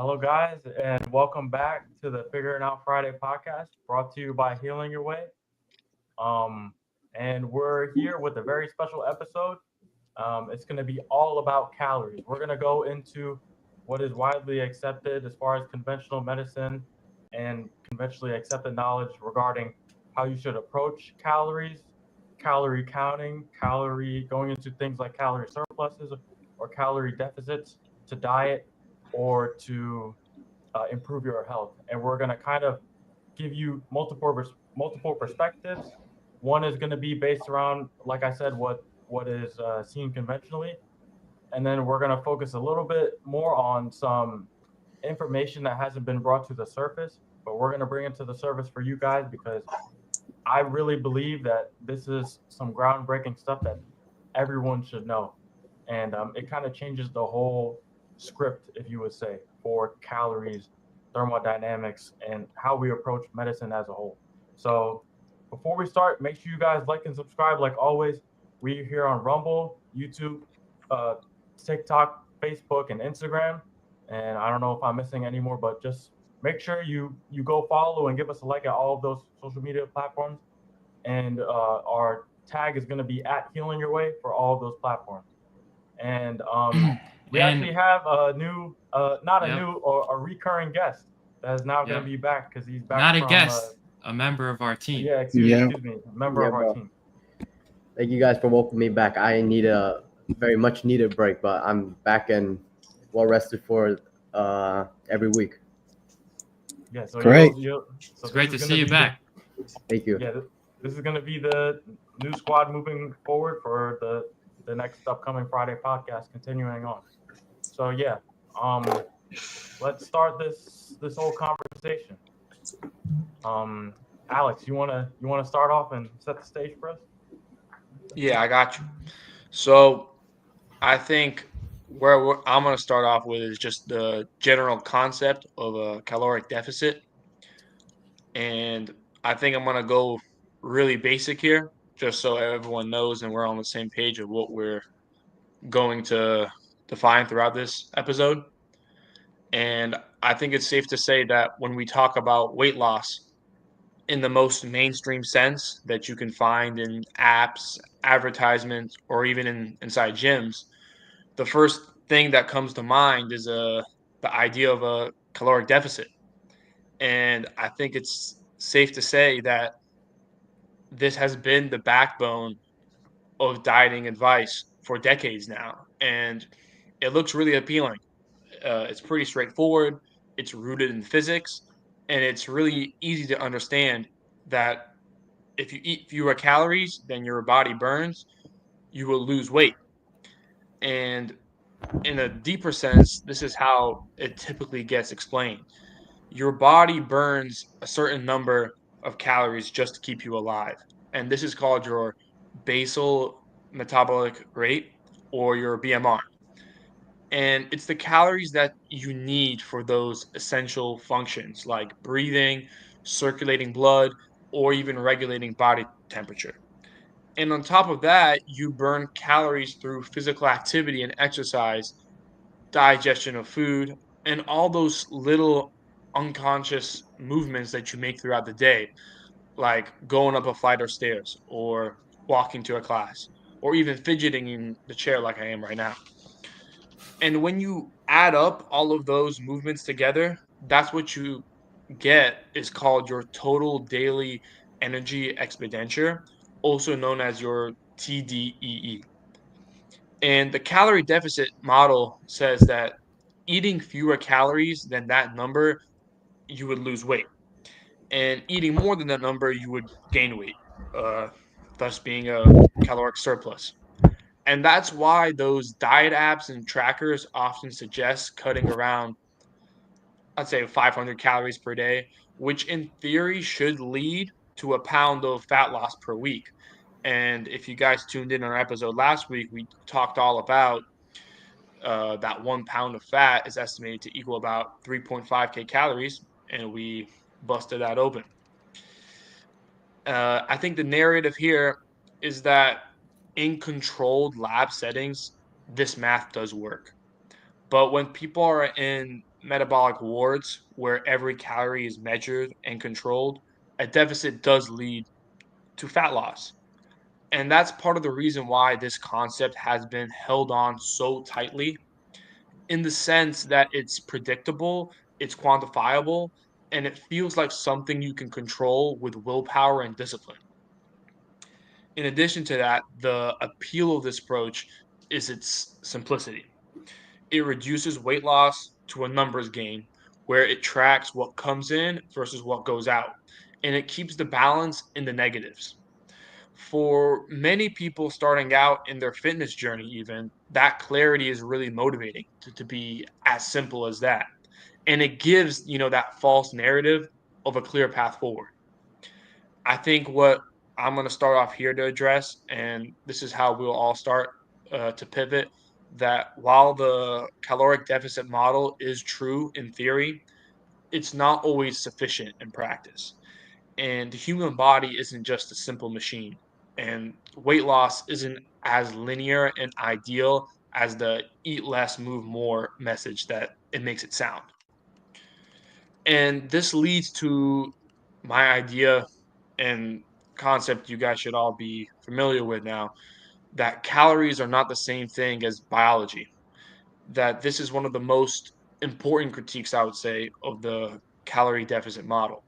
Hello, guys, and welcome back to the Figuring Out Friday podcast brought to you by Healing Your Way. Um, and we're here with a very special episode. It's going to be all about calories. We're going to go into what is widely accepted as far as conventional medicine and conventionally accepted knowledge regarding how you should approach calories, calorie counting, calorie going into things like calorie surpluses or calorie deficits to diet or to improve your health. And we're going to kind of give you multiple perspectives. One is going to be based around, like I said, what is seen conventionally, and then we're going to focus a little bit more on some information that hasn't been brought to the surface, but we're going to bring it to the surface for you guys because I really believe that this is some groundbreaking stuff that everyone should know, and it kind of changes the whole script, if you would say, for calories, thermodynamics, and how we approach medicine as a whole. So, before we start, make sure you guys like and subscribe. Like always, we're here on Rumble, YouTube, uh, TikTok, Facebook, and Instagram. And I don't know if I'm missing any more, but just make sure you go follow and give us a like at all of those social media platforms. And our tag is going to be at Healing Your Way for all of those platforms. And we And actually have a new, not a yep, new, or a recurring guest that is now going to yep. be back because he's back Not a from, guest, a member of our team. yeah, Yeah, excuse me, a member Yeah, of our bro. team. Thank you guys for welcoming me back. I need a very much needed break, but I'm back and well rested for every week. Yeah, so great. so It's this great is to going to see you be the, back. Thank you. yeah, this is going to be the new squad moving forward for the next upcoming Friday podcast, continuing on. So yeah, um, let's start this whole conversation. Um, Alex, you wanna start off and set the stage for us? Yeah, I got you. So I think I'm going to start off with is just the general concept of a caloric deficit. And I think I'm going to go really basic here, just so everyone knows and we're on the same page of what we're going to define throughout this episode. And I think it's safe to say that when we talk about weight loss in the most mainstream sense that you can find in apps, advertisements, or even inside gyms, the first thing that comes to mind is the idea of a caloric deficit. And I think it's safe to say that this has been the backbone of dieting advice for decades now. And it looks really appealing. It's pretty straightforward, it's rooted in physics, and it's really easy to understand that if you eat fewer calories than your body burns, you will lose weight. And in a deeper sense, this is how it typically gets explained. Your body burns a certain number of calories just to keep you alive. And this is called your basal metabolic rate or your BMR. And it's the calories that you need for those essential functions like breathing, circulating blood, or even regulating body temperature. And on top of that, you burn calories through physical activity and exercise, digestion of food, and all those little unconscious movements that you make throughout the day, like going up a flight of stairs or walking to a class or even fidgeting in the chair like I am right now. And when you add up all of those movements together, that's what you get is called your total daily energy expenditure, also known as your TDEE. And the calorie deficit model says that eating fewer calories than that number, you would lose weight. And eating more than that number, you would gain weight, uh, thus being a caloric surplus. And that's why those diet apps and trackers often suggest cutting around, I'd say, 500 calories per day, which in theory should lead to a pound of fat loss per week. And if you guys tuned in on our episode last week, we talked all about that 1 pound of fat is estimated to equal about 3.5K calories, and we busted that open. I think the narrative here is that in controlled lab settings, this math does work. But when people are in metabolic wards where every calorie is measured and controlled, a deficit does lead to fat loss. And that's part of the reason why this concept has been held on so tightly, in the sense that it's predictable, it's quantifiable, and it feels like something you can control with willpower and discipline. In addition to that, the appeal of this approach is its simplicity. It reduces weight loss to a numbers game where it tracks what comes in versus what goes out, and it keeps the balance in the negatives. For many people starting out in their fitness journey, even that clarity is really motivating to be as simple as that. And it gives, that false narrative of a clear path forward. I think what I'm going to start off here to address, and this is how we'll all start to pivot, that while the caloric deficit model is true in theory, it's not always sufficient in practice. And the human body isn't just a simple machine, and weight loss isn't as linear and ideal as the eat less, move more message that it makes it sound. And this leads to my idea and concept you guys should all be familiar with now, that calories are not the same thing as biology. That this is one of the most important critiques, I would say, of the calorie deficit model.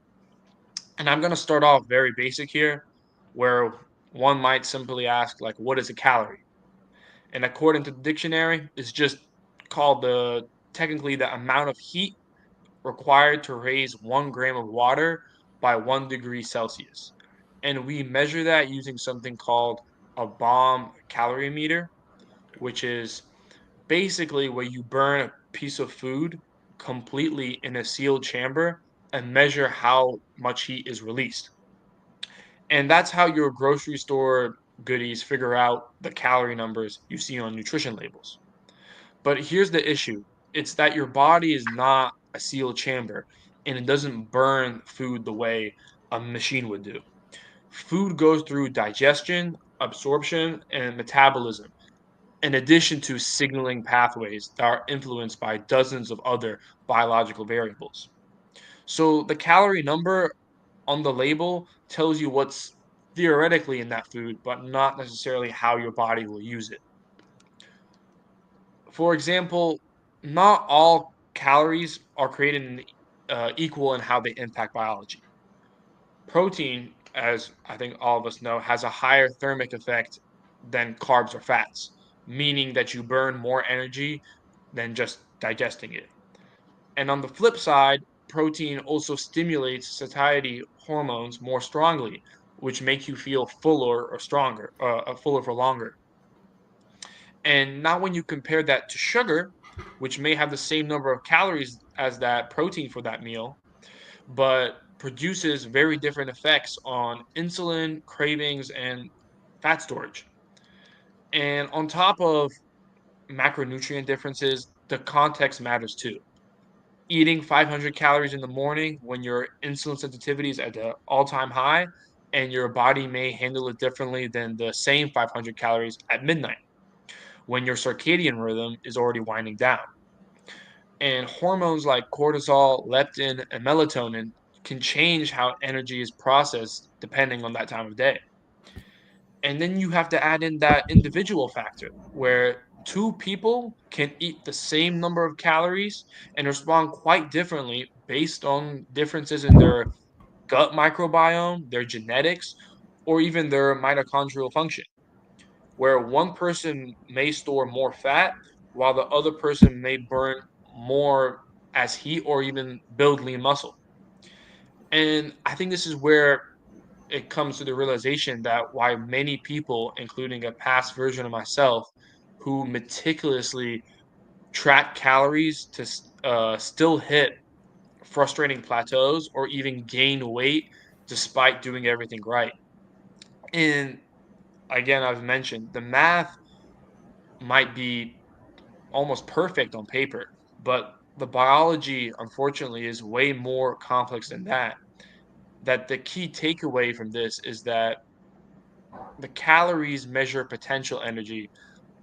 And I'm going to start off very basic here, where one might simply ask, like, what is a calorie? And according to the dictionary, it's just called technically the amount of heat required to raise 1 gram of water by 1 degree Celsius. And we measure that using something called a bomb calorimeter, which is basically where you burn a piece of food completely in a sealed chamber and measure how much heat is released. And that's how your grocery store goodies figure out the calorie numbers you see on nutrition labels. But here's the issue, it's that your body is not a sealed chamber and it doesn't burn food the way a machine would do. Food goes through digestion, absorption, and metabolism, in addition to signaling pathways that are influenced by dozens of other biological variables. So the calorie number on the label tells you what's theoretically in that food, but not necessarily how your body will use it. For example, not all calories are created equal in how they impact biology. Protein, as I think all of us know, has a higher thermic effect than carbs or fats, meaning that you burn more energy than just digesting it. And on the flip side, protein also stimulates satiety hormones more strongly, which make you feel fuller or stronger, fuller for longer. And now, when you compare that to sugar, which may have the same number of calories as that protein for that meal, but produces very different effects on insulin, cravings, and fat storage. And on top of macronutrient differences, the context matters too. Eating 500 calories in the morning when your insulin sensitivity is at the all-time high, and your body may handle it differently than the same 500 calories at midnight when your circadian rhythm is already winding down. And hormones like cortisol, leptin, and melatonin can change how energy is processed depending on that time of day. And then you have to add in that individual factor where two people can eat the same number of calories and respond quite differently based on differences in their gut microbiome, their genetics, or even their mitochondrial function, where one person may store more fat while the other person may burn more as heat or even build lean muscle. And I think this is where it comes to the realization that why many people, including a past version of myself, who meticulously track calories to still hit frustrating plateaus or even gain weight despite doing everything right. And again, I've mentioned the math might be almost perfect on paper, but the biology, unfortunately, is way more complex than that. That the key takeaway from this is that the calories measure potential energy,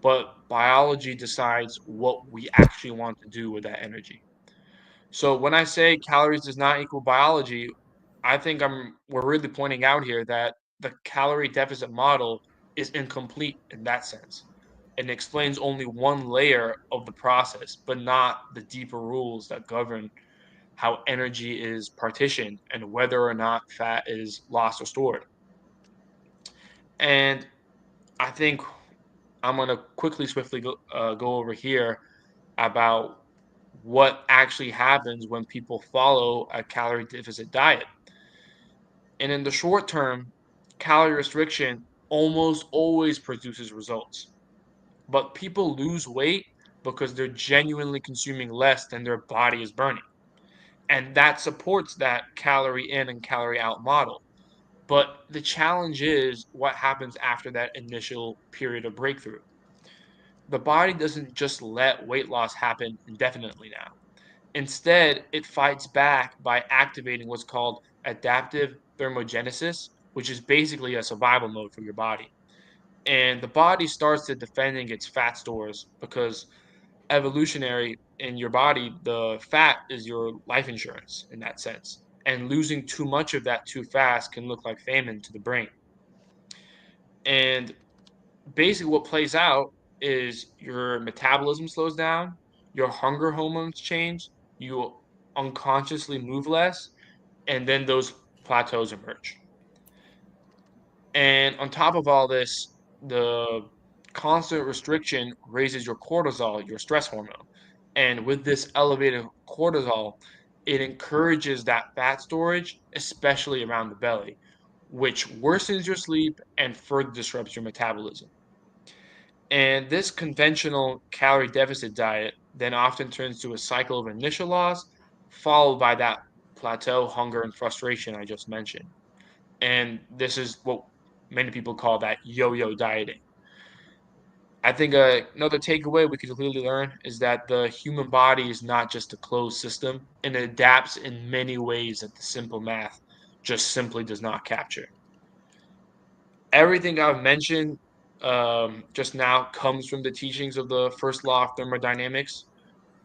but biology decides what we actually want to do with that energy. So when I say calories does not equal biology, I think we're really pointing out here that the calorie deficit model is incomplete in that sense. It explains only one layer of the process, but not the deeper rules that govern how energy is partitioned and whether or not fat is lost or stored. And I think I'm going to swiftly go over here about what actually happens when people follow a calorie deficit diet. And in the short term, calorie restriction almost always produces results. But people lose weight because they're genuinely consuming less than their body is burning. And that supports that calorie in and calorie out model. But the challenge is what happens after that initial period of breakthrough. The body doesn't just let weight loss happen indefinitely now. Instead, it fights back by activating what's called adaptive thermogenesis, which is basically a survival mode for your body. And the body starts to defending its fat stores because evolutionary in your body, the fat is your life insurance in that sense. And losing too much of that too fast can look like famine to the brain. And basically, what plays out is your metabolism slows down, your hunger hormones change, you unconsciously move less, and then those plateaus emerge. And on top of all this, the constant restriction raises your cortisol, your stress hormone. And with this elevated cortisol, it encourages that fat storage, especially around the belly, which worsens your sleep and further disrupts your metabolism. And this conventional calorie deficit diet then often turns to a cycle of initial loss, followed by that plateau, hunger, and frustration I just mentioned. And this is what many people call that yo-yo dieting. I think another takeaway we could clearly learn is that the human body is not just a closed system, and it adapts in many ways that the simple math just simply does not capture. Everything I've mentioned just now comes from the teachings of the first law of thermodynamics,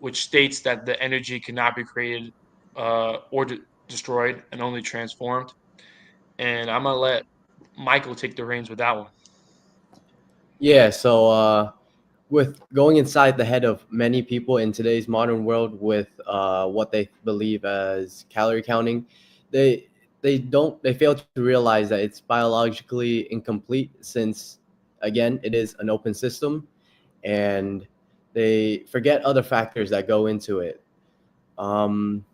which states that the energy cannot be created or destroyed and only transformed. And I'm going to let Michael take the reins with that one. Yeah, so with going inside the head of many people in today's modern world with what they believe as calorie counting, they they fail to realize that it's biologically incomplete since again it is an open system, and they forget other factors that go into it. Um,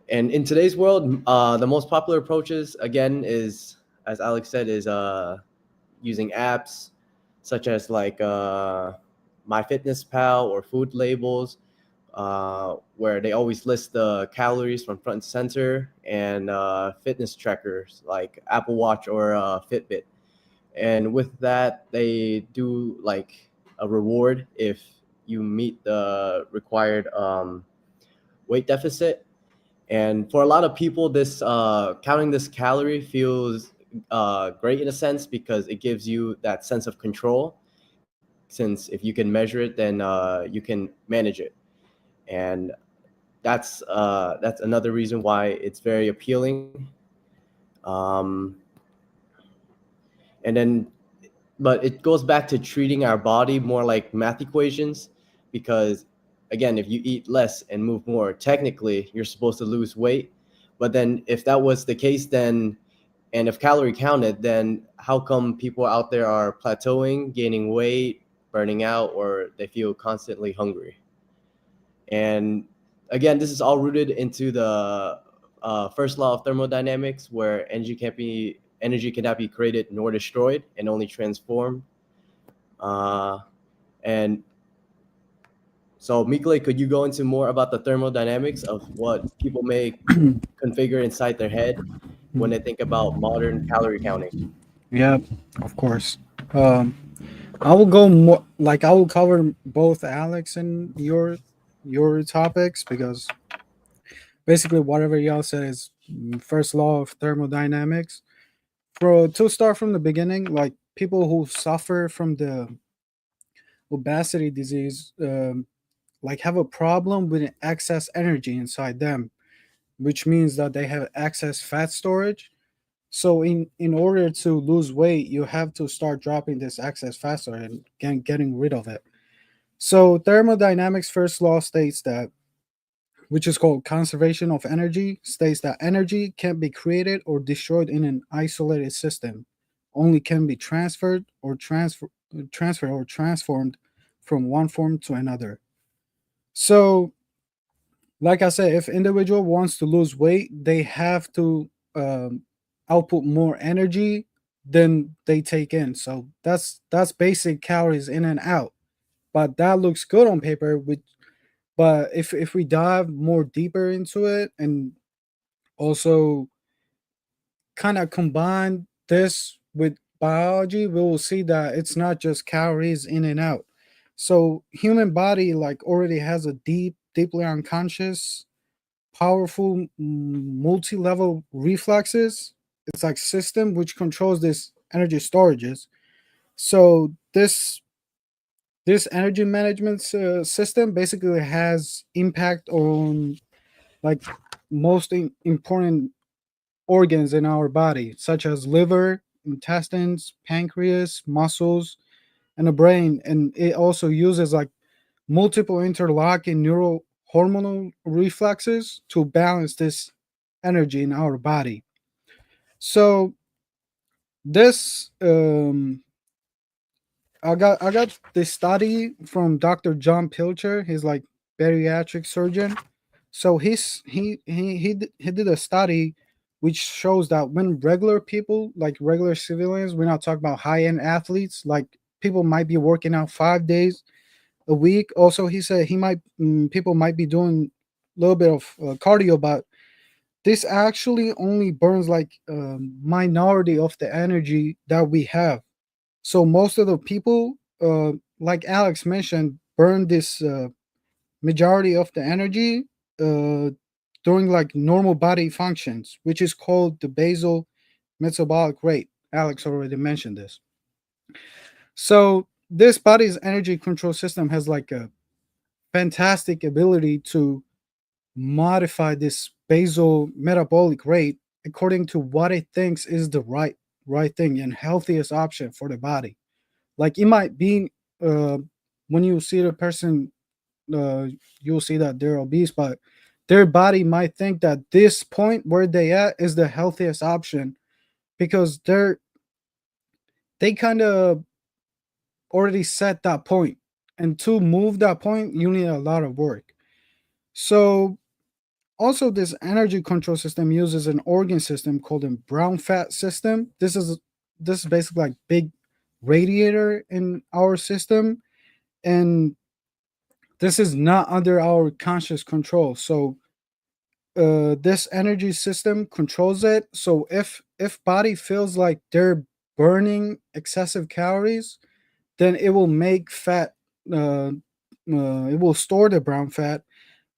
and in today's world, the most popular approaches again is, as Alex said, is using apps such as like MyFitnessPal or food labels, where they always list the calories from front and center, and fitness trackers like Apple Watch or Fitbit. And with that, they do like a reward if you meet the required weight deficit. And for a lot of people, this counting this calorie feels great in a sense because it gives you that sense of control. Since if you can measure it, then you can manage it, and that's another reason why it's very appealing. Um, and then, but it goes back to treating our body more like math equations, because again, if you eat less and move more, technically you're supposed to lose weight. But then if that was the case, then and if calorie counted, then how come people out there are plateauing, gaining weight, burning out, or they feel constantly hungry? And again, this is all rooted into the first law of thermodynamics, where energy cannot be created nor destroyed, and only transformed. And so, Mikle, could you go into more about the thermodynamics of what people may configure inside their head when they think about modern calorie counting? Yeah, of course. Um, I will go more like I will cover both Alex and your topics, because basically whatever y'all said is first law of thermodynamics. For to start from the beginning, like people who suffer from the obesity disease, like have a problem with excess energy inside them, which means that they have excess fat storage. So in order to lose weight, you have to start dropping this excess fat storage and getting rid of it. So thermodynamics first law states that, which is called conservation of energy, states that energy can't be created or destroyed in an isolated system, only can be transferred or transformed from one form to another. So, like I said, if individual wants to lose weight, they have to output more energy than they take in. So that's basic calories in and out. But that looks good on paper. But if we dive more deeper into it and also kind of combine this with biology, we will see that it's not just calories in and out. So human body like already has a deeply unconscious, powerful, multi-level reflexes. It's like system which controls this energy storages. So this energy management system basically has impact on like most important organs in our body, such as liver, intestines, pancreas, muscles, and the brain. And it also uses like multiple interlocking neural hormonal reflexes to balance this energy in our body. So this I got this study from Dr. John Pilcher. He's like bariatric surgeon. So he did a study which shows that when regular people, like regular civilians, we're not talking about high end athletes, like people might be working out 5 days a week. Also, he said people might be doing a little bit of cardio, but this actually only burns like a minority of the energy that we have. So most of the people, like Alex mentioned, burn this majority of the energy uh, during like normal body functions, which is called the basal metabolic rate. Alex already mentioned this. So this body's energy control system has like a fantastic ability to modify this basal metabolic rate according to what it thinks is the right thing and healthiest option for the body. Like it might be uh, when you see the person, uh, you'll see that they're obese, but their body might think that this point where they at is the healthiest option because they kind of already set that point, and to move that point, you need a lot of work. So also, this energy control system uses an organ system called a brown fat system. This is basically like big radiator in our system, and this is not under our conscious control. So this energy system controls it. So if body feels like they're burning excessive calories, then it will make fat. It will store the brown fat.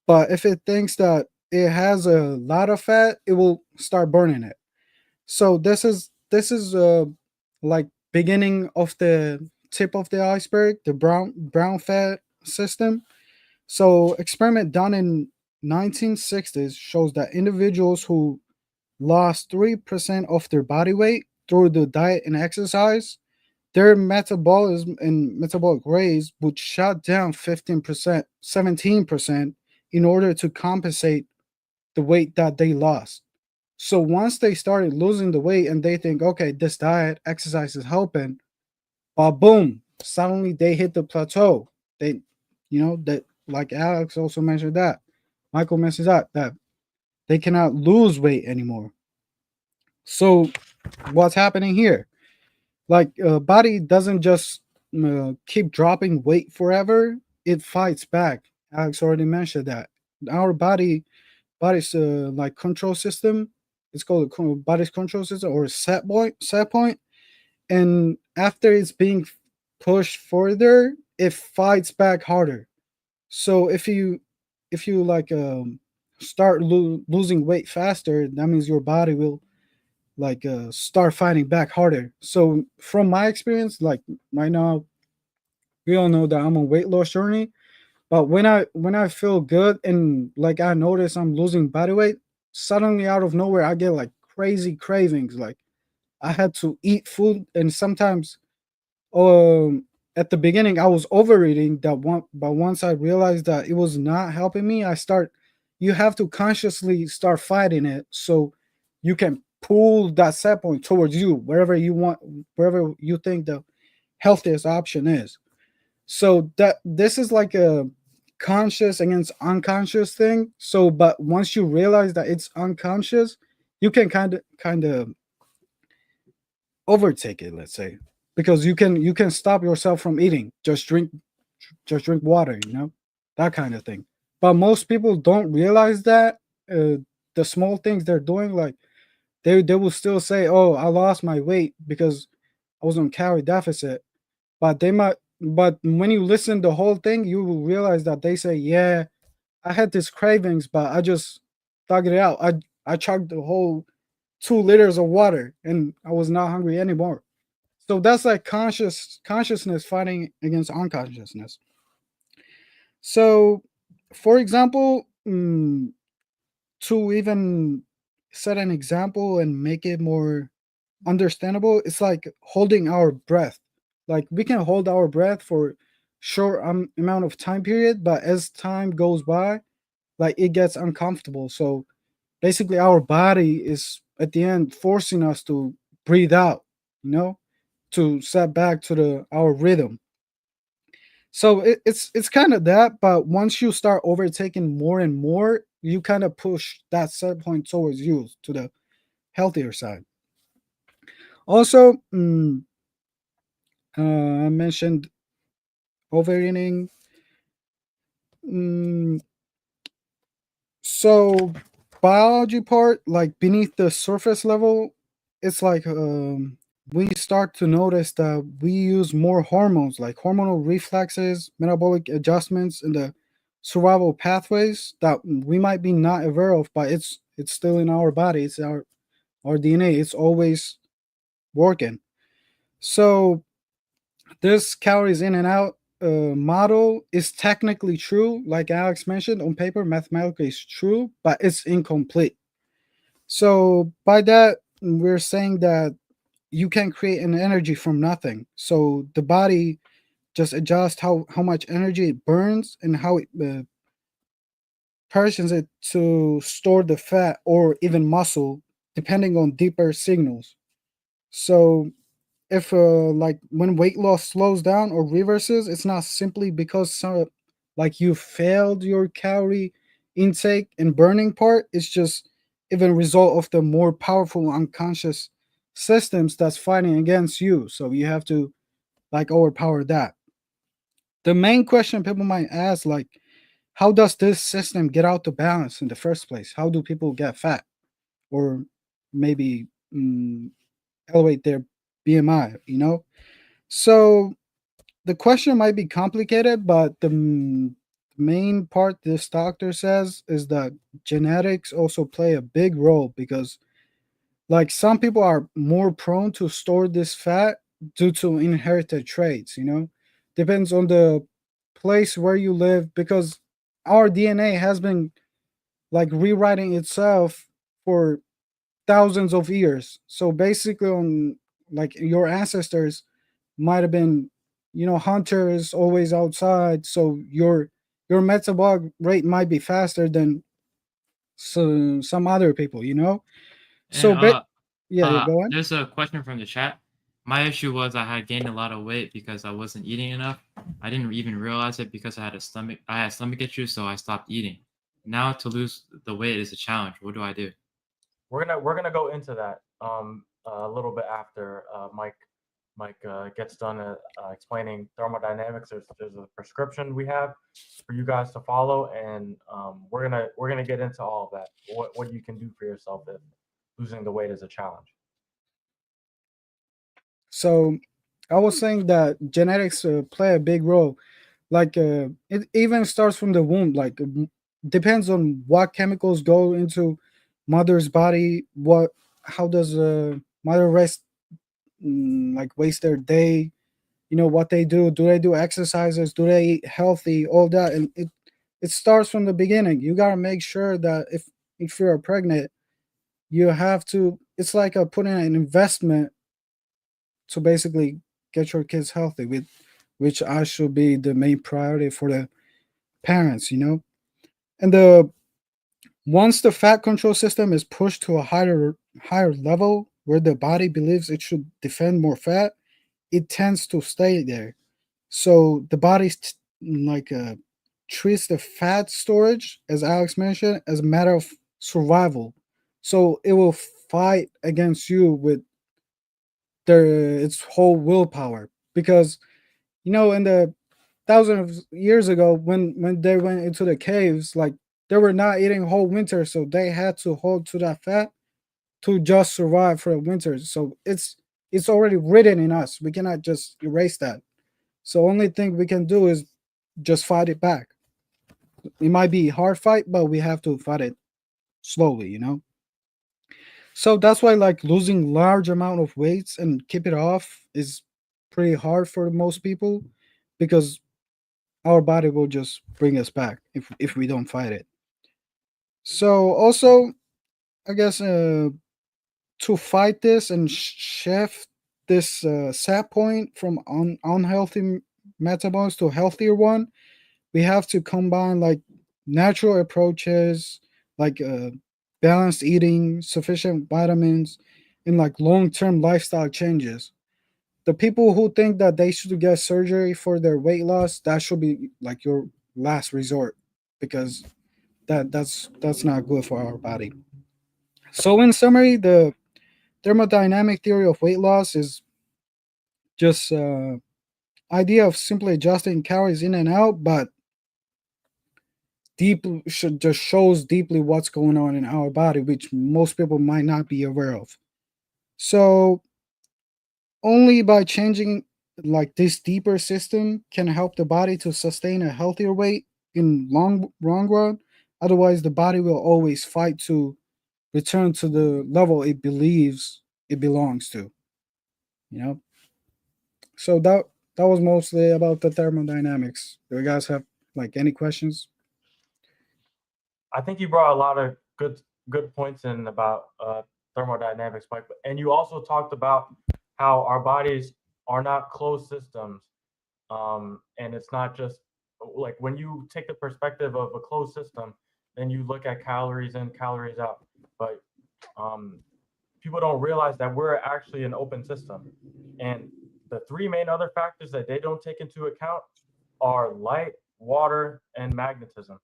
But if it thinks that it has a lot of fat, it will start burning it. So this is like beginning of the tip of the iceberg, the brown fat system. So experiment done in 1960s shows that individuals who lost 3% of their body weight through the diet and exercise, their metabolism and metabolic rates would shut down 15%, 17% in order to compensate the weight that they lost. So once they started losing the weight and they think, okay, this diet, exercise is helping, boom, suddenly they hit the plateau. They, that like Alex also mentioned that, Michael mentions that they cannot lose weight anymore. So what's happening here? Like body doesn't just keep dropping weight forever. It fights back. Alex already mentioned that our body's like control system. It's called a body's control system or set point. And after it's being pushed further, it fights back harder. So if you like start losing weight faster, that means your body will like start fighting back harder. So from my experience, like right now, we all know that I'm on weight loss journey. But when I feel good and like I notice I'm losing body weight, suddenly out of nowhere I get like crazy cravings. Like I had to eat food, and sometimes um at the beginning I was overeating that one, but once I realized that it was not helping me, you have to consciously start fighting it so you can pull that set point towards you wherever you want, wherever you think the healthiest option is. So that this is like a conscious against unconscious thing. So but once you realize that it's unconscious, you can kind of overtake it, let's say, because you can stop yourself from eating. Just drink water, that kind of thing. But most people don't realize that the small things they're doing, like they will still say, oh, I lost my weight because I was on calorie deficit. But when you listen the whole thing, you will realize that they say, yeah, I had these cravings, but I just dug it out. I chugged the whole 2 liters of water and I was not hungry anymore. So that's like consciousness fighting against unconsciousness. So, for example, to even set an example and make it more understandable, it's like holding our breath. Like we can hold our breath for short amount of time period, but as time goes by, like it gets uncomfortable. So basically, our body is at the end forcing us to breathe out, you know, to set back to the our rhythm. So it's kind of that, but once you start overtaking more and more, you kind of push that set point towards you to the healthier side. Also, I mentioned overeating. Mm, so biology part, like beneath the surface level, it's like we start to notice that we use more hormones, like hormonal reflexes, metabolic adjustments, and the survival pathways that we might be not aware of, but it's still in our body. It's our DNA. It's always working. So this calories in and out model is technically true, like Alex mentioned on paper, mathematically it's true, but it's incomplete. So by that, we're saying that you can create an energy from nothing. So the body just adjusts how much energy it burns and how it partitions it to store the fat or even muscle, depending on deeper signals. So if like when weight loss slows down or reverses, it's not simply because like you failed your calorie intake and burning part. It's just even a result of the more powerful unconscious systems that's fighting against you. So you have to like overpower that. The main question people might ask, like, how does this system get out of balance in the first place? How do people get fat or maybe elevate their BMI? So the question might be complicated, but the main part this doctor says is that genetics also play a big role because, like, some people are more prone to store this fat due to inherited traits. Depends on the place where you live because our DNA has been like rewriting itself for thousands of years. So basically, on like your ancestors might have been, hunters always outside. So your metabolic rate might be faster than some other people. And So, yeah, you go on. there's a question from the chat. My issue was I had gained a lot of weight because I wasn't eating enough. I didn't even realize it because I had stomach issues, so I stopped eating. Now to lose the weight is a challenge. What do I do? We're gonna go into that a little bit after Mike gets done explaining thermodynamics. There's a prescription we have for you guys to follow, and we're gonna get into all of that. What you can do for yourself if losing the weight is a challenge. So I was saying that genetics play a big role. Like it even starts from the womb. Like depends on what chemicals go into mother's body. How does mother like waste their day? what they do. Do they do exercises? Do they eat healthy? All that, and it starts from the beginning. You gotta make sure that if you're pregnant, you have to. It's like a putting an investment to basically get your kids healthy, with which I should be the main priority for the parents. And the once the fat control system is pushed to a higher level where the body believes it should defend more fat, it tends to stay there. So the body like treats the fat storage, as Alex mentioned, as a matter of survival. So it will fight against you with its whole willpower, because in the thousands of years ago, when they went into the caves, like, they were not eating whole winter, so they had to hold to that fat to just survive for the winter. So it's already written in us. We cannot just erase that. So only thing we can do is just fight it back. It might be a hard fight, but we have to fight it slowly. So that's why, like, losing large amount of weights and keep it off is pretty hard for most people, because our body will just bring us back if we don't fight it. So also, I guess, to fight this and shift this set point from unhealthy metabolism to a healthier one, we have to combine, like, natural approaches, like balanced eating, sufficient vitamins, and, like, long-term lifestyle changes. The people who think that they should get surgery for their weight loss, that should be like your last resort, because that's not good for our body. So in summary, the thermodynamic theory of weight loss is just idea of simply adjusting calories in and out, but deeply should just shows deeply what's going on in our body, which most people might not be aware of. So only by changing, like, this deeper system can help the body to sustain a healthier weight in long run. Otherwise, the body will always fight to return to the level it believes it belongs to. You know. So that was mostly about the thermodynamics. Do you guys have, like, any questions? I think you brought a lot of good points in about thermodynamics, Mike. And you also talked about how our bodies are not closed systems, and it's not just like when you take the perspective of a closed system, then you look at calories in, calories out. But um, people don't realize that we're actually an open system, and the three main other factors that they don't take into account are light, water, and magnetism.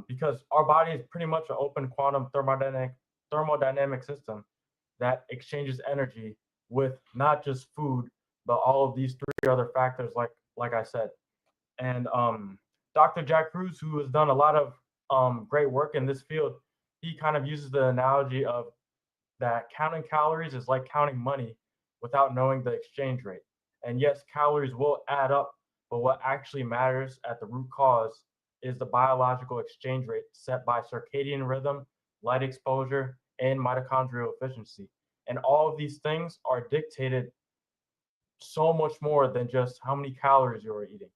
Because our body is pretty much an open quantum thermodynamic system that exchanges energy with not just food, but all of these three other factors, like I said. And Dr. Jack Cruz, who has done a lot of great work in this field, he kind of uses the analogy of that counting calories is like counting money without knowing the exchange rate. And yes, calories will add up, but what actually matters at the root cause is the biological exchange rate set by circadian rhythm, light exposure, and mitochondrial efficiency. And all of these things are dictated so much more than just how many calories you're eating.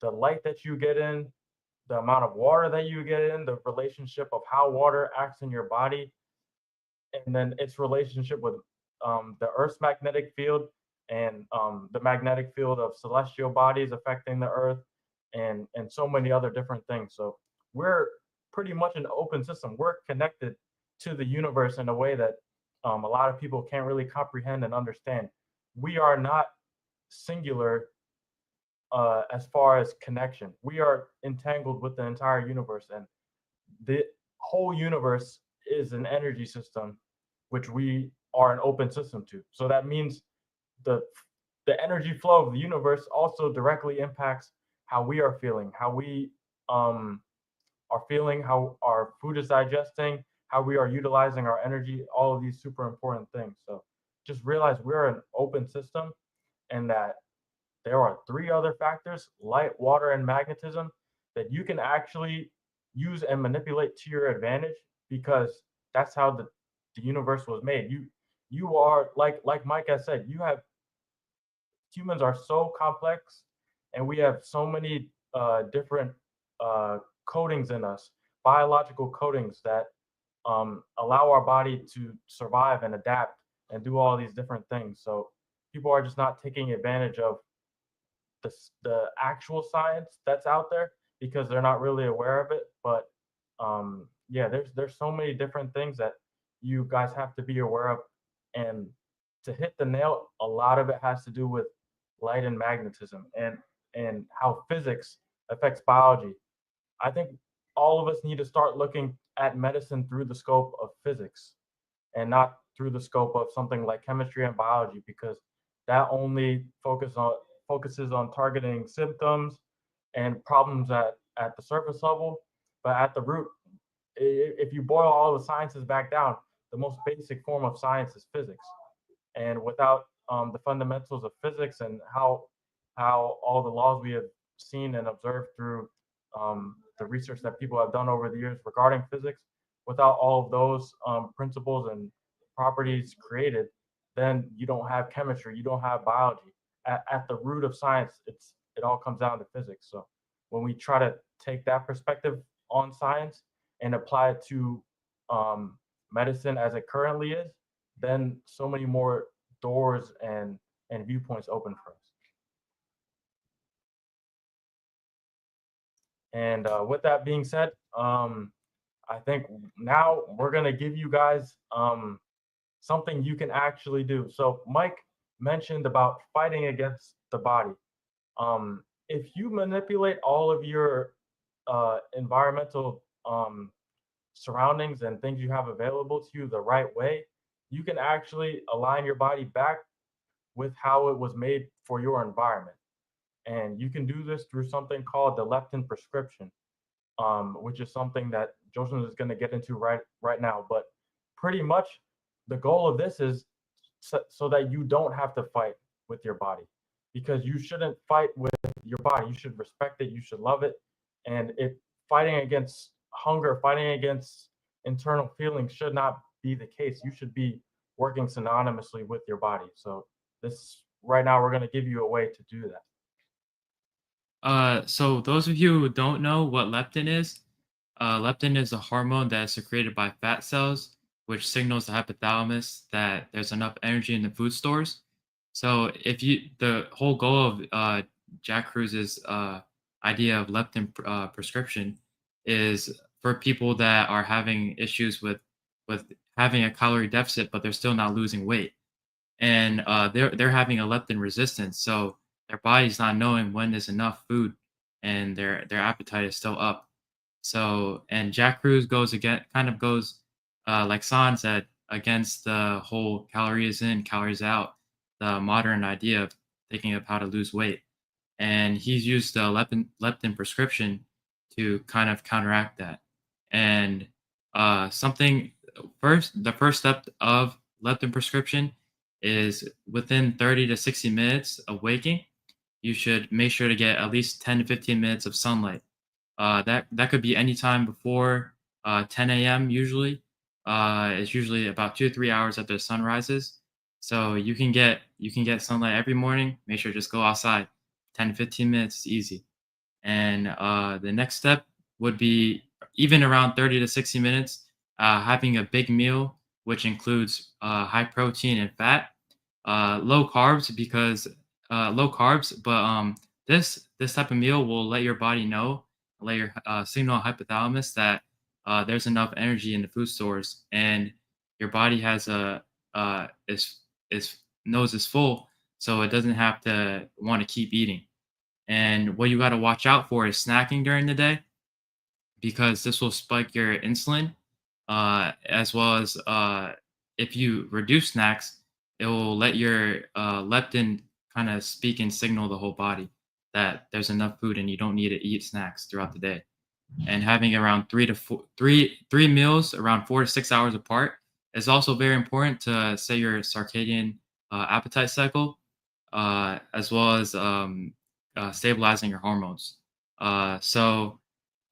The light that you get in, the amount of water that you get in, the relationship of how water acts in your body, and then its relationship with the Earth's magnetic field and the magnetic field of celestial bodies affecting the Earth, and so many other different things. So we're pretty much an open system. We're connected to the universe in a way that a lot of people can't really comprehend and understand. We are not singular as far as connection. We are entangled with the entire universe, and the whole universe is an energy system, which we are an open system to. So that means the the energy flow of the universe also directly impacts how we are feeling, how we are feeling, how our food is digesting, how we are utilizing our energy, all of these super important things. So just realize we're an open system, and that there are three other factors, light, water, and magnetism, that you can actually use and manipulate to your advantage, because that's how the universe was made. You are like Mike has said, you have humans are so complex, and we have so many different coatings in us, biological coatings that allow our body to survive and adapt and do all these different things. So people are just not taking advantage of the actual science that's out there because they're not really aware of it. But yeah, there's so many different things that you guys have to be aware of. And to hit the nail, a lot of it has to do with light and magnetism and how physics affects biology. I think all of us need to start looking at medicine through the scope of physics and not through the scope of something like chemistry and biology, because that only focuses on targeting symptoms and problems at the surface level. But at the root, if you boil all the sciences back down, the most basic form of science is physics. And without the fundamentals of physics and how all the laws we have seen and observed through the research that people have done over the years regarding physics, without all of those principles and properties created, then you don't have chemistry, you don't have biology. At the root of science, it all comes down to physics. So when we try to take that perspective on science and apply it to medicine as it currently is, then so many more doors and viewpoints open for us. And with that being said, I think now we're gonna give you guys something you can actually do. So Mike mentioned about fighting against the body. If you manipulate all of your environmental surroundings and things you have available to you the right way, you can actually align your body back with how it was made for your environment. And you can do this through something called the leptin prescription, which is something that Joseph is going to get into right now. But pretty much the goal of this is so that you don't have to fight with your body, because you shouldn't fight with your body. You should respect it. You should love it. And fighting against hunger, fighting against internal feelings should not be the case. You should be working synonymously with your body. So this right now, we're going to give you a way to do that. So those of you who don't know what leptin is a hormone that is secreted by fat cells, which signals the hypothalamus that there's enough energy in the food stores. So the whole goal of Jack Kruse's idea of leptin prescription is for people that are having issues with having a calorie deficit, but they're still not losing weight, and they're having a leptin resistance. So their body's not knowing when there's enough food, and their appetite is still up. So, and Jack Kruse goes like San said, against the whole calories in, calories out, the modern idea of thinking of how to lose weight. And he's used the leptin prescription to kind of counteract that. And the first step of leptin prescription is within 30 to 60 minutes of waking, you should make sure to get at least 10 to 15 minutes of sunlight. That could be any time before 10 a.m. usually. It's usually about 2 to 3 hours after the sun rises. So you can get sunlight every morning. Make sure to just go outside. 10 to 15 minutes is easy. And the next step would be, even around 30 to 60 minutes, having a big meal, which includes high protein and fat, low carbs, but this type of meal will let your body know, let your signal hypothalamus that there's enough energy in the food stores, and your body has knows it's full, so it doesn't have to want to keep eating. And what you got to watch out for is snacking during the day, because this will spike your insulin, as well as if you reduce snacks, it will let your leptin kind of speak and signal the whole body that there's enough food and you don't need to eat snacks throughout the day. And having around three meals around 4 to 6 hours apart is also very important to set your circadian appetite cycle, as well as stabilizing your hormones. So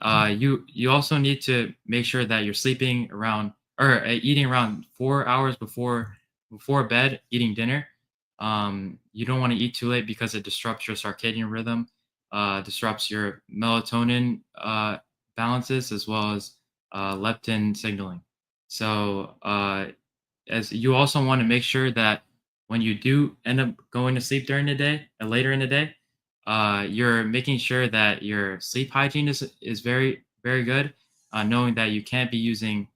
you also need to make sure that you're sleeping around, or eating around 4 hours before bed, eating dinner. You don't want to eat too late because it disrupts your circadian rhythm, disrupts your melatonin balances, as well as leptin signaling. So, as you also want to make sure that when you do end up going to sleep during the day, later in the day, you're making sure that your sleep hygiene is very very good, knowing that you can't be using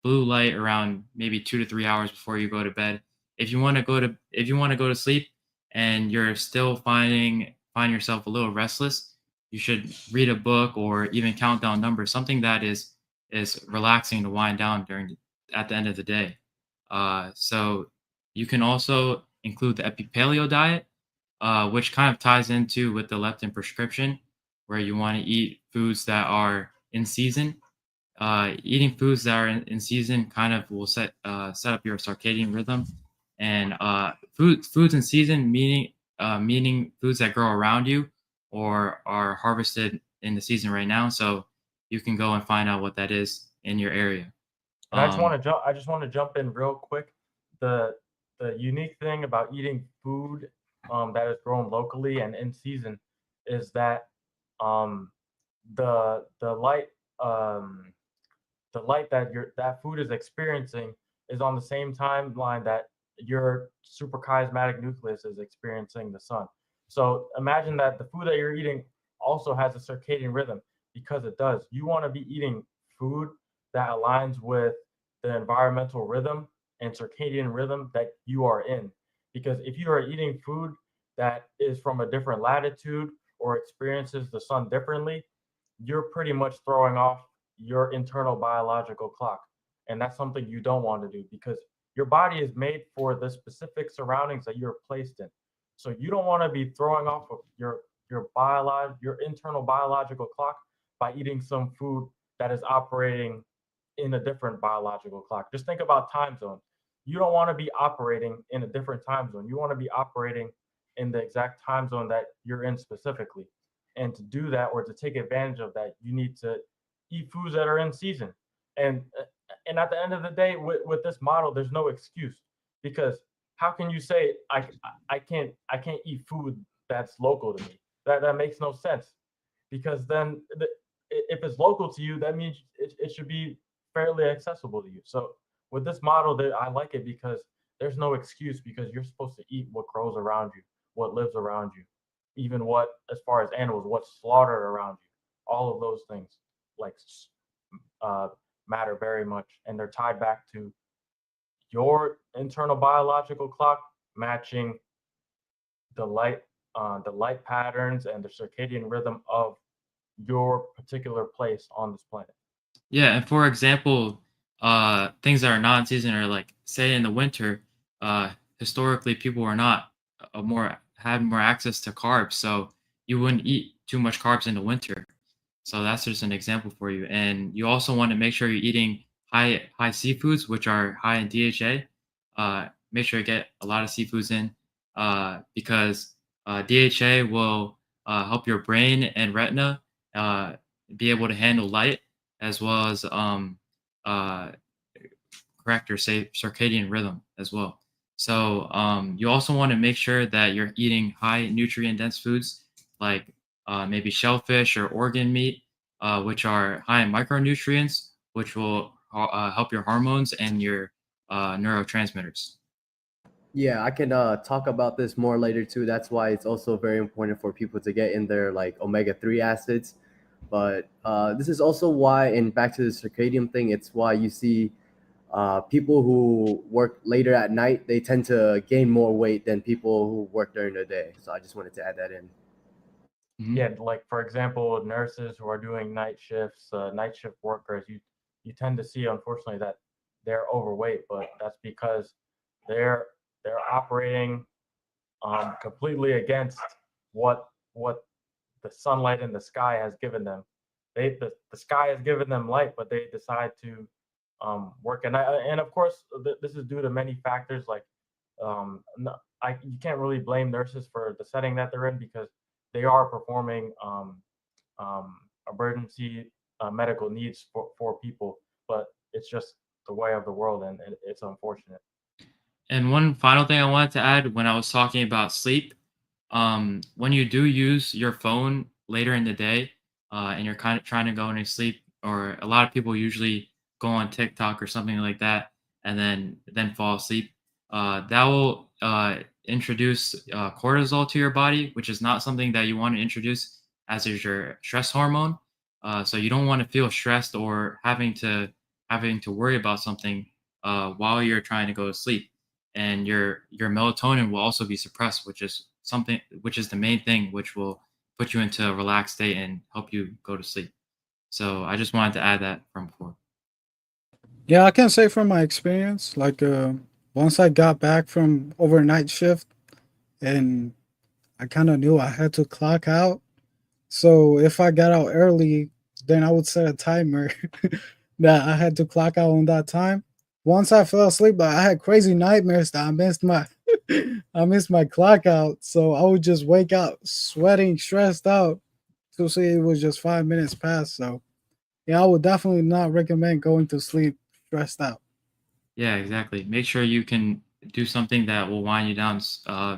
blue light around maybe 2 to 3 hours before you go to bed. If you want to go to sleep and you're still find yourself a little restless, you should read a book or even count down numbers, something that is relaxing to wind down at the end of the day. So you can also include the epipaleo diet, which kind of ties into with the leptin prescription, where you want to eat foods that are in season. Eating foods that are in season kind of will set up your circadian rhythm, and foods in season meaning foods that grow around you or are harvested in the season right now. So you can go and find out what that is in your area. And Um, I just want to jump in real quick. The the unique thing about eating food that is grown locally and in season is that um, the light um, the light that that food is experiencing is on the same timeline that your suprachiasmatic nucleus is experiencing the sun. So imagine that the food that you're eating also has a circadian rhythm because it does. You want to be eating food that aligns with the environmental rhythm and circadian rhythm that you are in. Because if you are eating food that is from a different latitude or experiences the sun differently, you're pretty much throwing off your internal biological clock. And that's something you don't want to do because your body is made for the specific surroundings that you're placed in. So you don't want to be throwing off of your internal biological clock by eating some food that is operating in a different biological clock. Just think about time zones. You don't want to be operating in a different time zone. You want to be operating in the exact time zone that you're in specifically. And to do that or to take advantage of that, you need to eat foods that are in season. And and at the end of the day, with this model, there's no excuse because how can you say I can't eat food that's local to me? That makes no sense because then if it's local to you, that means it should be fairly accessible to you. So with this model, that I like it because there's no excuse because you're supposed to eat what grows around you, what lives around you, even what as far as animals, what's slaughtered around you. All of those things like uh, matter very much, and they're tied back to your internal biological clock matching the light patterns and the circadian rhythm of your particular place on this planet. Yeah, and for example, things that are not in season are like, say, in the winter, historically people were not more had more access to carbs, so you wouldn't eat too much carbs in the winter. So that's just an example for you. And you also want to make sure you're eating high seafoods, which are high in DHA. Make sure you get a lot of seafoods in, because DHA will help your brain and retina uh, be able to handle light, as well as uh, correct your circadian rhythm as well. So you also want to make sure that you're eating high nutrient dense foods like maybe shellfish or organ meat, which are high in micronutrients, which will help your hormones and your neurotransmitters. Yeah, I can talk about this more later too. That's why it's also very important for people to get in their like omega-3 acids. But this is also why, and back to the circadian thing, it's why you see people who work later at night, they tend to gain more weight than people who work during the day. So I just wanted to add that in. Mhm. Yeah, like for example, nurses who are doing night shifts, night shift workers, you tend to see unfortunately that they're overweight, but that's because they're they're operating completely against what the sunlight in the sky has given them. The sky has given them light, but they decide to work. And of course, this is due to many factors. Like you can't really blame nurses for the setting that they're in because they are performing um, emergency medical needs for people. But it's just the way of the world, and it's unfortunate. And one final thing I wanted to add when I was talking about sleep, when you do use your phone later in the day, and you're kind of trying to go into sleep, or a lot of people usually go on TikTok or something like that, and then fall asleep. That will introduce cortisol to your body, which is not something that you want to introduce, as is your stress hormone. So you don't want to feel stressed or having to worry about something while you're trying to go to sleep, and your melatonin will also be suppressed, which is the main thing, which will put you into a relaxed state and help you go to sleep. So I just wanted to add that from before. Yeah, I can say from my experience, like once I got back from overnight shift and I kind of knew I had to clock out. So if I got out early, then I would set a timer that I had to clock out on that time. Once I fell asleep, I had crazy nightmares that I missed my I missed my clock out. So I would just wake up sweating, stressed out to see it was just 5 minutes past. So yeah, I would definitely not recommend going to sleep stressed out. Yeah, exactly. Make sure you can do something that will wind you down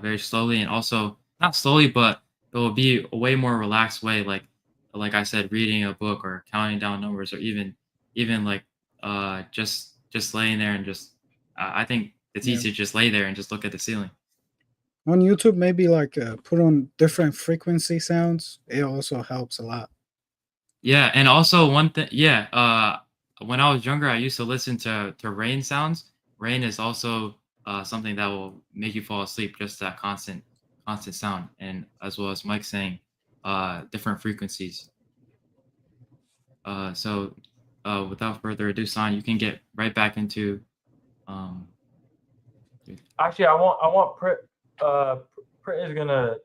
very slowly, and also not slowly, but it will be a way more relaxed way. Like I said, reading a book or counting down numbers, or even like just laying there and just. I think it's Yeah. easy to just lay there and just look at the ceiling. On YouTube, maybe like put on different frequency sounds. It also helps a lot. Yeah, and also one thing, yeah, when I was younger, I used to listen to rain sounds. Rain is also something that will make you fall asleep, just that constant sound, and as well as Mike saying, different frequencies. So, without further ado, San, you can get right back into. Um, Actually, I want Prit is gonna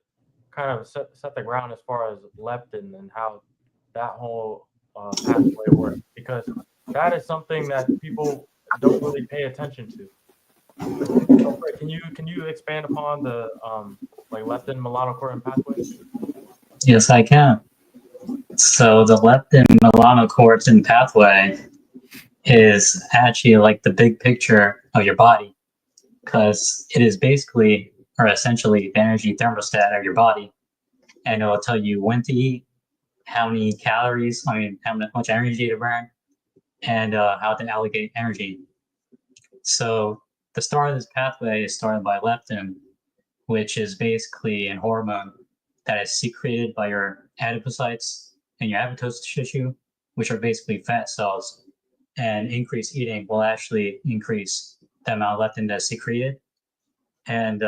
kind of set the ground as far as leptin and how that whole pathway works, because that is something that people don't really pay attention to. So, Prit, can you expand upon the like leptin melanocortin pathway? Yes, I can. So the leptin melanocortin pathway is actually like the big picture of your body, because it is basically or essentially the energy thermostat of your body, and it will tell you when to eat, how many calories, how much energy to burn, and how to allocate energy. So the start of this pathway is started by leptin, which is basically an hormone that is secreted by your adipocytes and your adipose tissue, which are basically fat cells. And increased eating will actually increase the amount of leptin that's secreted. And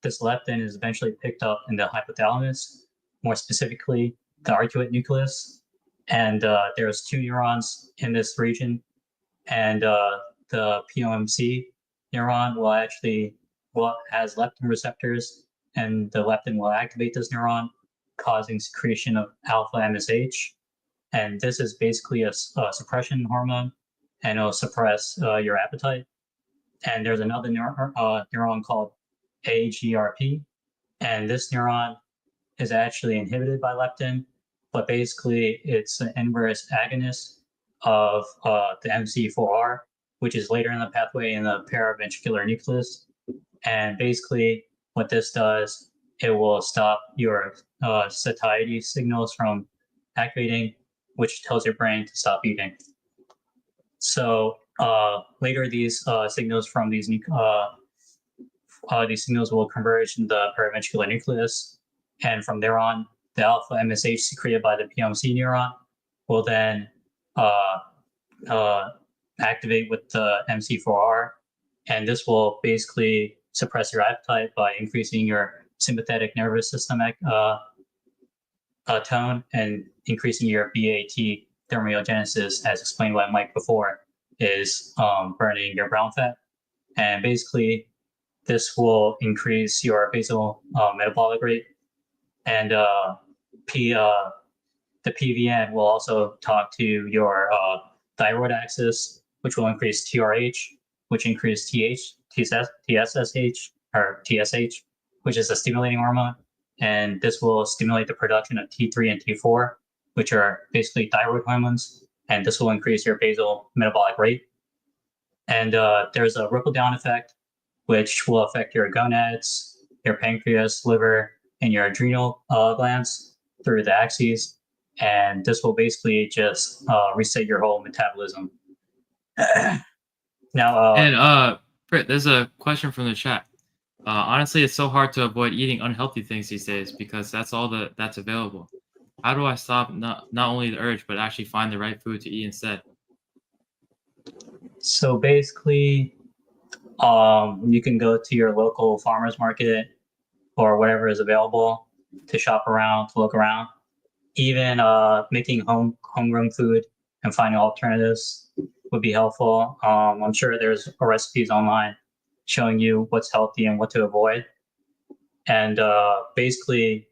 this leptin is eventually picked up in the hypothalamus, more specifically the arcuate nucleus. And there's two neurons in this region, and the POMC neuron has leptin receptors, and the leptin will activate this neuron, causing secretion of alpha MSH. And this is basically a suppression hormone, and it'll suppress your appetite. And there's another neuron called AGRP, and this neuron is actually inhibited by leptin, but basically it's an inverse agonist of the MC4R, which is later in the pathway in the paraventricular nucleus. And basically, what this does, it will stop your satiety signals from activating, which tells your brain to stop eating. So later, these signals from these signals will converge in the paraventricular nucleus, and from there on, the alpha MSH secreted by the POMC neuron will then activate with the MC4R, and this will basically suppress your appetite by increasing your sympathetic nervous system tone and increasing your BAT thermogenesis, as explained by Mike before, is burning your brown fat. And basically, this will increase your basal metabolic rate. And the PVN will also talk to your thyroid axis, which will increase TRH, which increase TSSH, or TSH, which is a stimulating hormone. And this will stimulate the production of T3 and T4, which are basically thyroid hormones. And this will increase your basal metabolic rate. And there's a ripple down effect which will affect your gonads, your pancreas, liver, and your adrenal glands through the axes. And this will basically just reset your whole metabolism. Now, And Britt, there's a question from the chat. Honestly, it's so hard to avoid eating unhealthy things these days because that's all that's available. How do I stop not only the urge but actually find the right food to eat instead? so basically, you can go to your local farmers market or whatever is available to shop around, to look around. Even making homegrown food and finding alternatives would be helpful. I'm sure there's recipes online showing you what's healthy and what to avoid. And basically,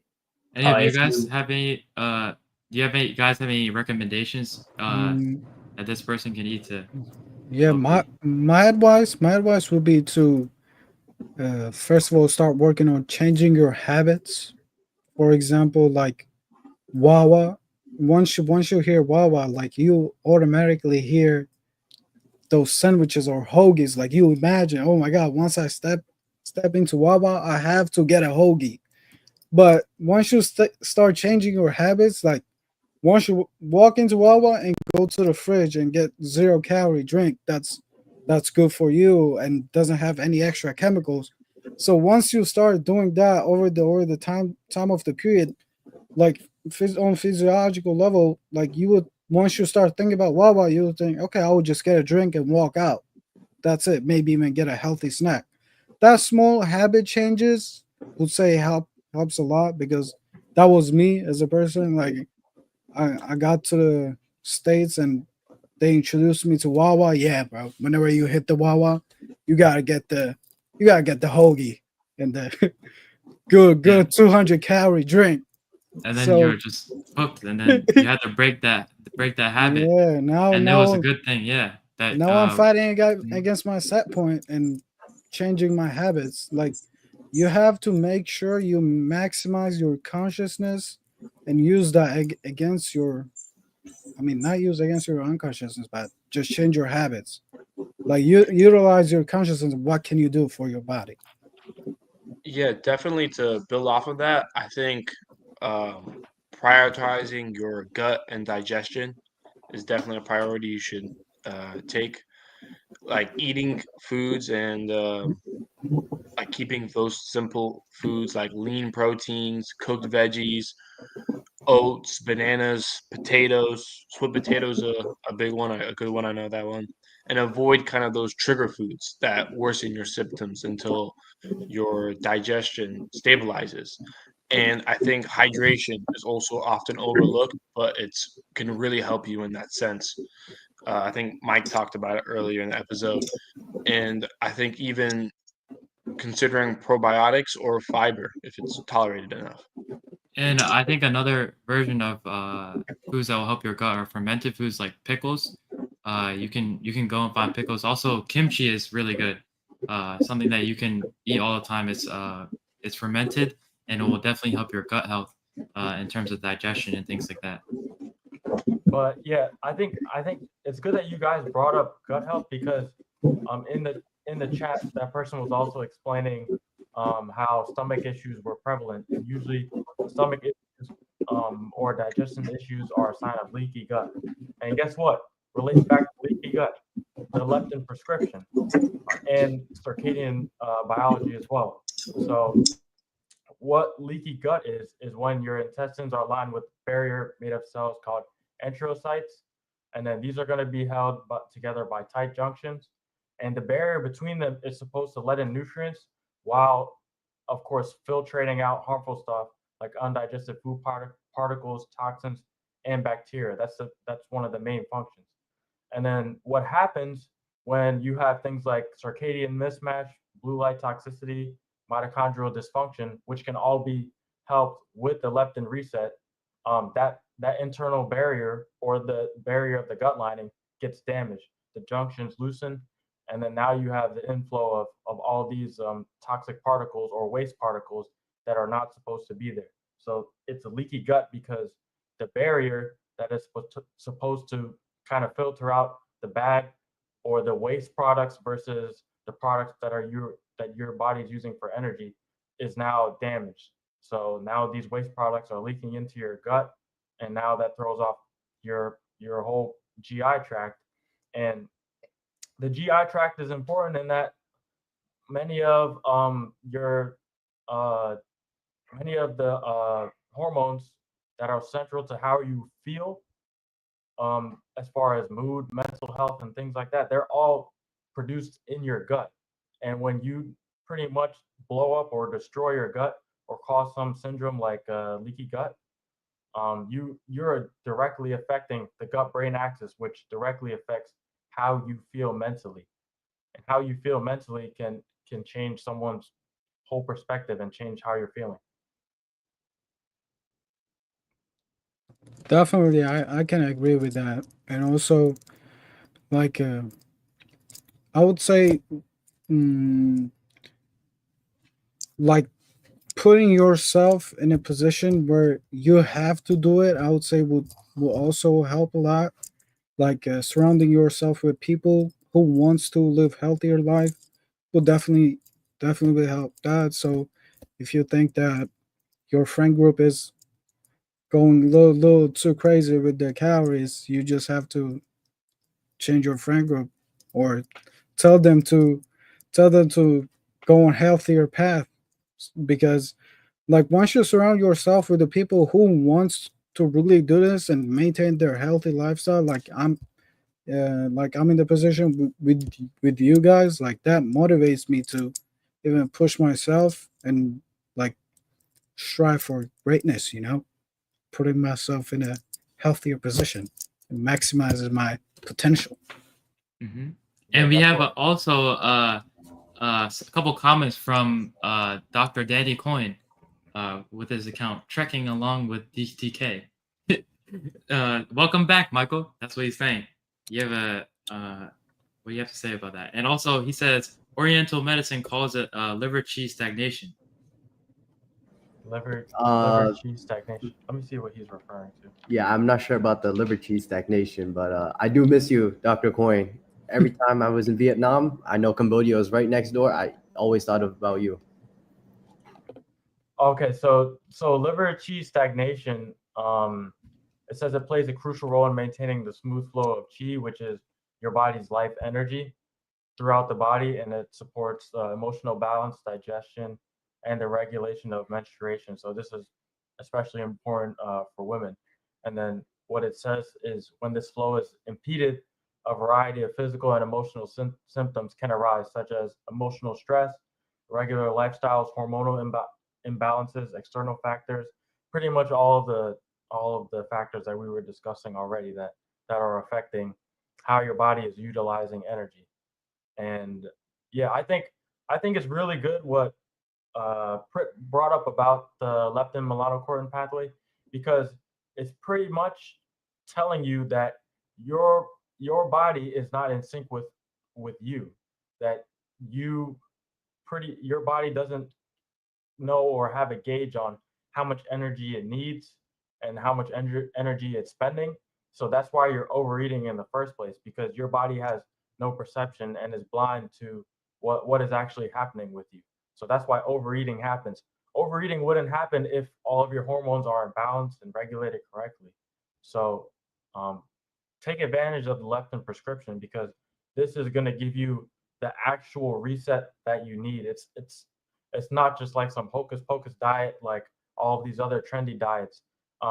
Any of you if guys you- have any? Do you have any guys have any recommendations Mm, that this person can eat to? yeah, my advice would be to first of all start working on changing your habits. For example, like Wawa. Once you hear Wawa, like you automatically hear those sandwiches or hoagies. Like you imagine, oh my god, once I step into Wawa, I have to get a hoagie. But once you start changing your habits, like once you walk into Wawa and go to the fridge and get 0 calorie drink, that's good for you and doesn't have any extra chemicals. So once you start doing that over the time of the period, like on physiological level, like you would once you start thinking about Wawa, you would think, okay, I would just get a drink and walk out. That's it. Maybe even get a healthy snack. That small habit changes would say helps a lot because that was me as a person. Like I got to the States and they introduced me to Wawa. Yeah, bro. Whenever you hit the Wawa, you gotta get the hoagie and the good 200 calorie drink. And then So you're just hooked, and then you have to break that habit, yeah, now and it was a now good thing, yeah. That now I'm fighting mm, against my set point and changing my habits. Like you have to make sure you maximize your consciousness and use that against your. I mean, not use against your unconsciousness, but just change your habits. Like you utilize your consciousness. What can you do for your body? Yeah, definitely to build off of that, I think prioritizing your gut and digestion is definitely a priority you should take. Like eating foods and like keeping those simple foods like lean proteins, cooked veggies, oats, bananas, potatoes. Sweet potatoes a big one, a good one. I know that one. And avoid kind of those trigger foods that worsen your symptoms until your digestion stabilizes. And I think hydration is also often overlooked, but it's can really help you in that sense. I think Mike talked about it earlier in the episode, and I think even considering probiotics or fiber if it's tolerated enough. and I think another version of foods that will help your gut are fermented foods like pickles. You can go and find pickles. Also, kimchi is really good. Something that you can eat all the time. It's fermented, and it will definitely help your gut health in terms of digestion and things like that. But yeah, I think it's good that you guys brought up gut health because in the chat that person was also explaining how stomach issues were prevalent and usually stomach issues or digestion issues are a sign of leaky gut. And guess what? Relates back to leaky gut, the leptin prescription and circadian biology as well. So what leaky gut is when your intestines are lined with barrier made of cells called enterocytes, and then these are going to be held together by tight junctions, and the barrier between them is supposed to let in nutrients while of course filtrating out harmful stuff like undigested food particles, toxins, and bacteria. That's one of the main functions. And then what happens when you have things like circadian mismatch, blue light toxicity, mitochondrial dysfunction, which can all be helped with the leptin reset, that internal barrier or the barrier of the gut lining gets damaged. The junctions loosen, and then now you have the inflow of all these toxic particles or waste particles that are not supposed to be there. So it's a leaky gut because the barrier that is supposed to kind of filter out the bag or the waste products versus the products that are that your body's using for energy is now damaged. So now these waste products are leaking into your gut, and now that throws off your whole GI tract. And the GI tract is important in that many of your uh, many of the hormones that are central to how you feel, as far as mood, mental health, and things like that, they're all produced in your gut. And when you pretty much blow up or destroy your gut or cause some syndrome like leaky gut, you're directly affecting the gut brain axis, which directly affects how you feel mentally. And how you feel mentally can change someone's whole perspective and change how you're feeling. Definitely, I can agree with that. And also, like, I would say, mm, like, putting yourself in a position where you have to do it, I would say would also help a lot. Like, surrounding yourself with people who wants to live healthier life will definitely help that. So, if you think that your friend group is going a little too crazy with their calories, you just have to change your friend group, or tell them to tell them to go on healthier path. Because, like, once you surround yourself with the people who wants to really do this and maintain their healthy lifestyle, like I'm in the position with you guys, like that motivates me to even push myself and, like, strive for greatness, putting myself in a healthier position and maximizes my potential. Hmm. Yeah, And we that's have what. also a couple comments from Dr. Danny Coin with his account trekking along with DTK. Welcome back, Michael. That's what he's saying. You have a what do you have to say about that? And also, he says Oriental medicine calls it liver cheese stagnation. Liver Uh, cheese stagnation. Let me see what he's referring to. yeah, I'm not sure about the liver cheese stagnation, but I do miss you, Dr. Coin. Every time I was in Vietnam, I know Cambodia was right next door. I always thought about you. Okay, so liver cheese stagnation, it says it plays a crucial role in maintaining the smooth flow of qi, which is your body's life energy throughout the body, and it supports emotional balance, digestion, and the regulation of menstruation. So this is especially important for women. And then what it says is when this flow is impeded, a variety of physical and emotional symptoms can arise, such as emotional stress, regular lifestyles, hormonal imbalances, external factors, pretty much all of the factors that we were discussing already that are affecting how your body is utilizing energy. And yeah, I think it's really good what Prit brought up about the leptin melanocortin pathway, because it's pretty much telling you that your your body is not in sync with you, that you your body doesn't know or have a gauge on how much energy it needs and how much energy it's spending. So that's why you're overeating in the first place, because your body has no perception and is blind to what is actually happening with you. So that's why overeating happens. Overeating wouldn't happen if all of your hormones are balanced and regulated correctly. So um, take advantage of the leptin prescription, because this is going to give you the actual reset that you need. It's not just like some hocus pocus diet like all of these other trendy diets.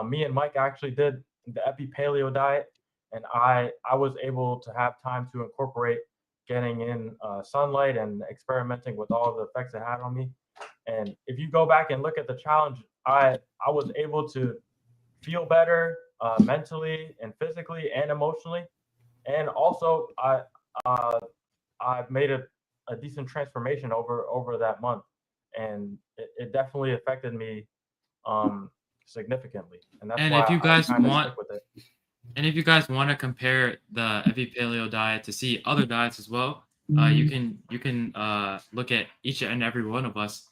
Me and Mike actually did the epi paleo diet, and I was able to have time to incorporate getting in sunlight and experimenting with all the effects it had on me. And if you go back and look at the challenge, I was able to feel better mentally and physically and emotionally. And also uh, I made a decent transformation over that month, and it definitely affected me significantly, and that's And why if you I guys kind of want, stick with it. and if you guys want to compare the Epi Paleo diet to see other diets as well, you can look at each and every one of us.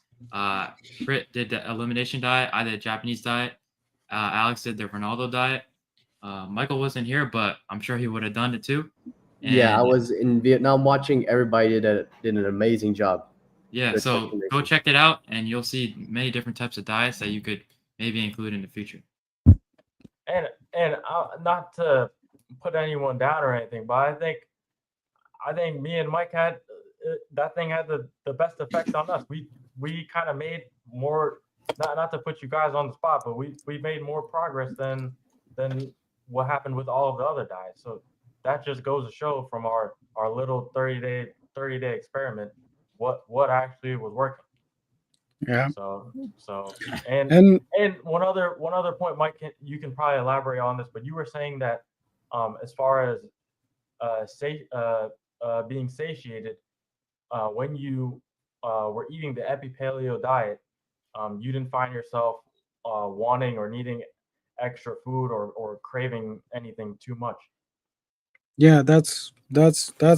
Britt did the elimination diet. I did a Japanese diet. Alex did the Ronaldo diet. Michael wasn't here, but I'm sure he would have done it too. Yeah, I And was in Vietnam watching. Everybody did an amazing job. Yeah, Good so go recommendation. check it out, and you'll see many different types of diets that you could maybe include in the future. And not to put anyone down or anything, but I think me and Mike had that thing had the best effect on us. We kind of made more, not to put you guys on the spot, but we made more progress than what happened with all of the other diets. So that just goes to show from our little 30-day experiment what actually was working. Yeah. So and And and one other point, Mike, you can probably elaborate on this, but you were saying that as far as being satiated, when you were eating the epipaleo diet, you didn't find yourself wanting or needing extra food or craving anything too much. yeah, that's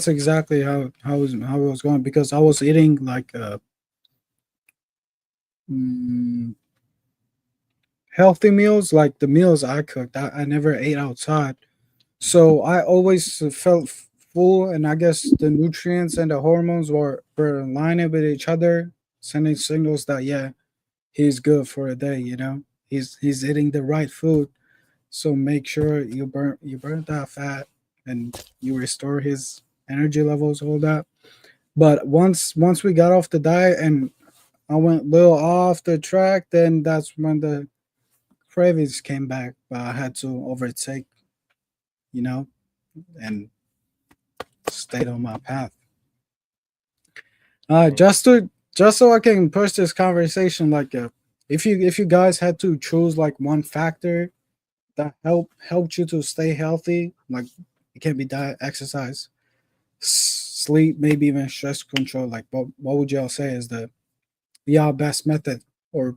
exactly how it was going, because I was eating like mm, healthy meals, like the meals I cooked. I never ate outside, so I always felt full, and I guess the nutrients and the hormones were aligning with each other, sending signals that yeah, he's good for a day. He's eating the right food. So make sure you burn that fat and you restore his energy levels, all that. But once we got off the diet and I went a little off the track, then that's when the cravings came back. But I had to overtake, you know, and stayed on my path. Just so I can push this conversation, like if you guys had to choose like one factor that helped you to stay healthy, like it can be diet, exercise, sleep, maybe even stress control, like what would y'all say is the y'all best method, or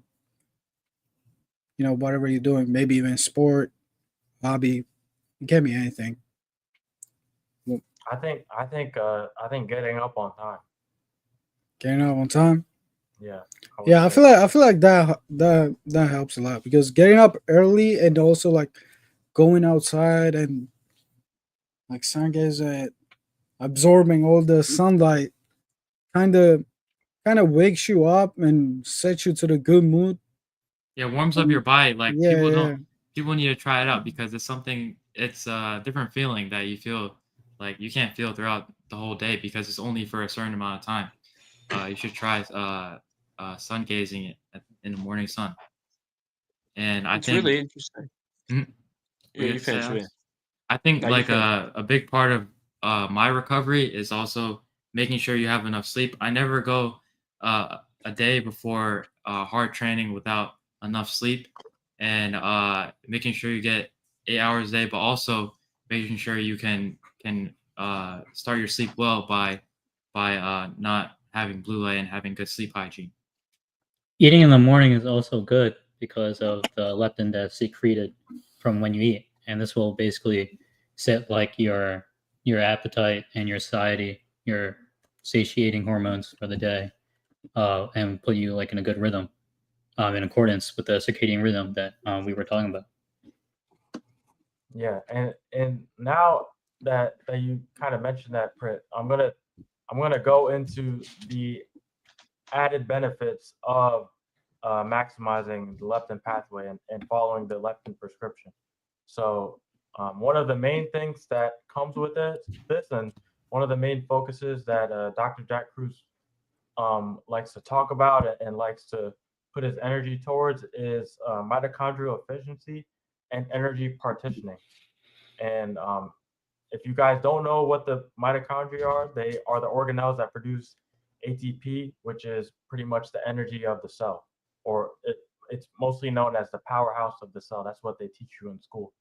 whatever you're doing, maybe even sport, hobby, it can be anything. Well, I think getting up on time. getting out on time. Yeah. Yeah, I feel like that helps a lot, because getting up early and also like going outside and like sun gaze at absorbing all the sunlight kind of wakes you up and sets you to the good mood. Yeah, warms up your body. Like Yeah, yeah. people need to try it out because it's a different feeling that you feel like you can't feel throughout the whole day because it's only for a certain amount of time. You should try sun gazing in the morning sun. And I It's think really interesting. Mhm. Yeah, We you have to say, finish with. Alex? I think No, you like finish. a big part of my recovery is also making sure you have enough sleep. I never go a day before hard training without enough sleep, and making sure you get 8 hours a day, but also making sure you can start your sleep well by not having blue light and having good sleep hygiene. Eating in the morning is also good because of the leptin that's secreted from when you eat, and this will basically set like your appetite and your satiety, your satiating hormones for the day, and put you like in a good rhythm, in accordance with the circadian rhythm that we were talking about. Yeah, and now that you kind of mentioned that, Prit, I'm gonna go into the added benefits of maximizing the leptin pathway and following the leptin prescription. So one of the main things that comes with this, and one of the main focuses that Dr. Jack Cruz likes to talk about and likes to put his energy towards is mitochondrial efficiency and energy partitioning. And if you guys don't know what the mitochondria are, they are the organelles that produce ATP, which is pretty much the energy of the cell, or it's mostly known as the powerhouse of the cell. That's what they teach you in school.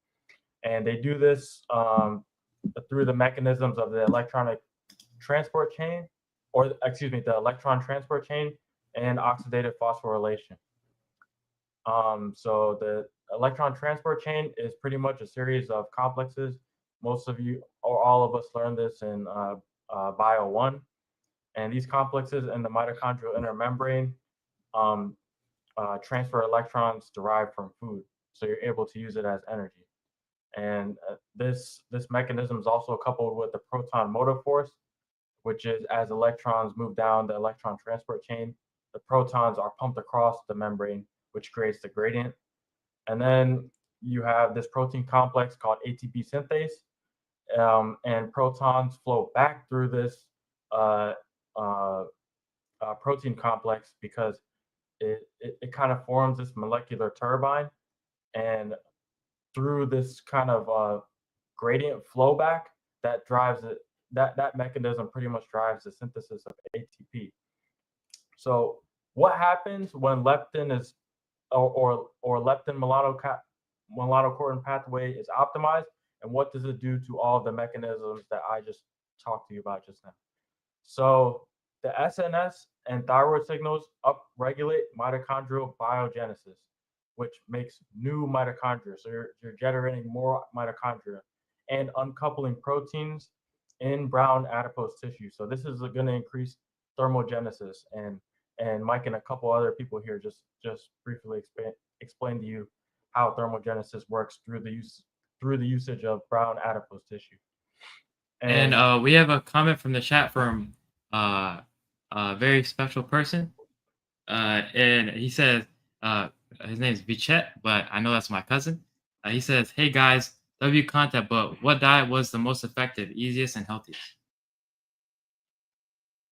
And they do this through the mechanisms of the electronic transport chain, or excuse me, the electron transport chain and oxidative phosphorylation. So the electron transport chain is pretty much a series of complexes. Most of you or all of us learned this in Bio 1. And these complexes in the mitochondrial inner membrane um, transfer electrons derived from food. So you're able to use it as energy. And this mechanism is also coupled with the proton motive force, which is as electrons move down the electron transport chain, the protons are pumped across the membrane, which creates the gradient. And then you have this protein complex called ATP synthase, and protons flow back through this uh, uh, protein complex because it kind of forms this molecular turbine, and through this kind of gradient flow back that drives it. That mechanism pretty much drives the synthesis of ATP. So what happens when leptin is or leptin melanocortin pathway is optimized, and what does it do to all the mechanisms that I just talked to you about just now? So the SNS and thyroid signals upregulate mitochondrial biogenesis, which makes new mitochondria. So you're generating more mitochondria and uncoupling proteins in brown adipose tissue. So this is going to increase thermogenesis, and Mike and a couple other people here just briefly explain to you how thermogenesis works through the usage of brown adipose tissue. And we have a comment from the chat from a very special person, and he says his name is Vichet, but I know that's my cousin. He says, "Hey guys, W content, but what diet was the most effective, easiest, and healthiest?"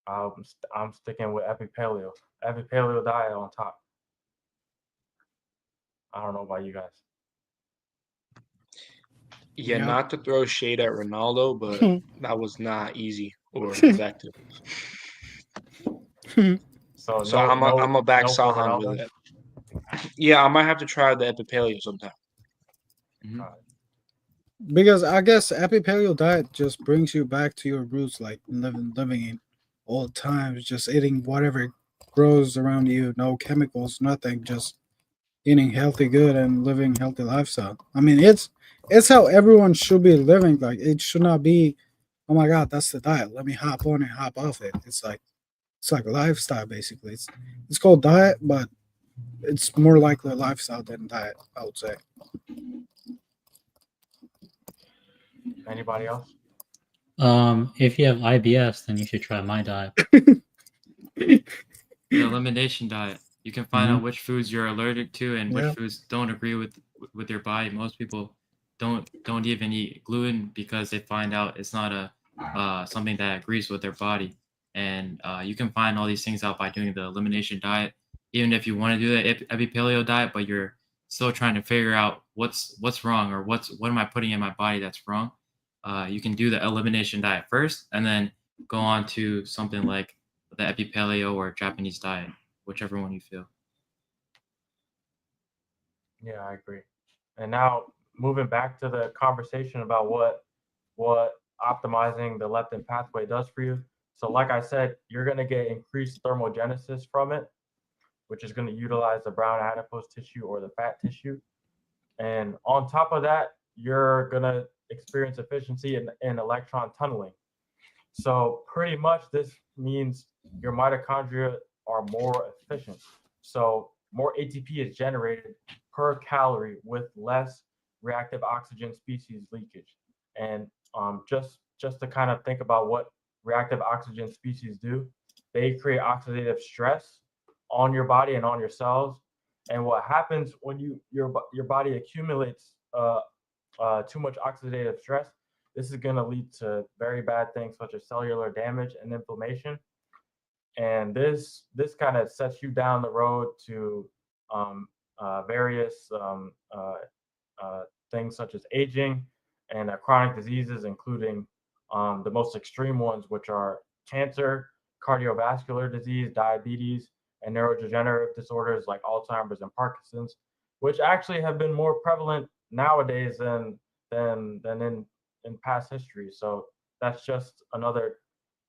I'm sticking with Epipaleo. Epipaleo diet on top. I don't know about you guys. Yeah, Yeah. not to throw shade at Ronaldo, but that was not easy or effective. So So I'm a back no for Sahan Ronaldo? with it. Yeah, I might have to try the Epipaleo sometime. Because I guess epipaleo diet just brings you back to your roots, like living in old times, just eating whatever grows around you, no chemicals, nothing, just eating healthy, good, and living healthy lifestyle. I mean, it's how everyone should be living. Like it should not be, oh my god, that's the diet. Let me hop on and hop off it. It's like a lifestyle basically. It's called diet, but it's more likely a lifestyle than diet, I would say. Anybody else? If you have IBS, then you should try my diet. The elimination diet. You can find Mhm. out which foods you're allergic to and which Yeah. foods don't agree with your body. Most people don't even eat gluten because they find out it's not a something that agrees with their body. And you can find all these things out by doing the elimination diet. Even if you want to do the epipaleo diet, but you're still trying to figure out what's wrong or what am I putting in my body that's wrong. You can do the elimination diet first, and then go on to something like the epipaleo or Japanese diet, whichever one you feel. Yeah, I agree. And now moving back to the conversation about what optimizing the leptin pathway does for you. So like I said, you're going to get increased thermogenesis from it, which is going to utilize the brown adipose tissue or the fat tissue. And on top of that, you're going to experience efficiency in electron tunneling. So pretty much this means your mitochondria are more efficient. So more ATP is generated per calorie with less reactive oxygen species leakage. And just to kind of think about what reactive oxygen species do, they create oxidative stress on your body and on your cells. And what happens when your body accumulates too much oxidative stress, this is going to lead to very bad things such as cellular damage and inflammation. And this kind of sets you down the road to various things such as aging and chronic diseases, including the most extreme ones, which are cancer, cardiovascular disease, diabetes, and neurodegenerative disorders like Alzheimer's and Parkinson's, which actually have been more prevalent nowadays than in past history. So that's just another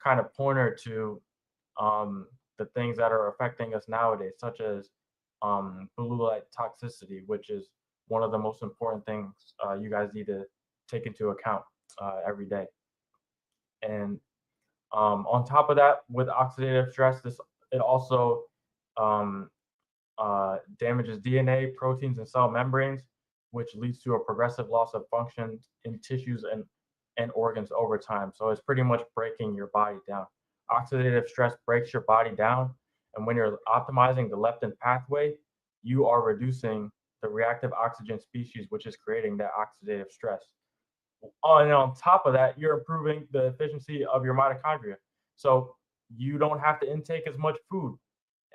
kind of pointer to the things that are affecting us nowadays, such as blue light toxicity, which is one of the most important things you guys need to take into account every day. And on top of that, with oxidative stress, it also damages DNA, proteins, and cell membranes, which leads to a progressive loss of function in tissues and organs over time. So it's pretty much breaking your body down. Oxidative stress breaks your body down, and when you're optimizing the leptin pathway, you are reducing the reactive oxygen species, which is creating that oxidative stress. And on top of that, you're improving the efficiency of your mitochondria. So you don't have to intake as much food.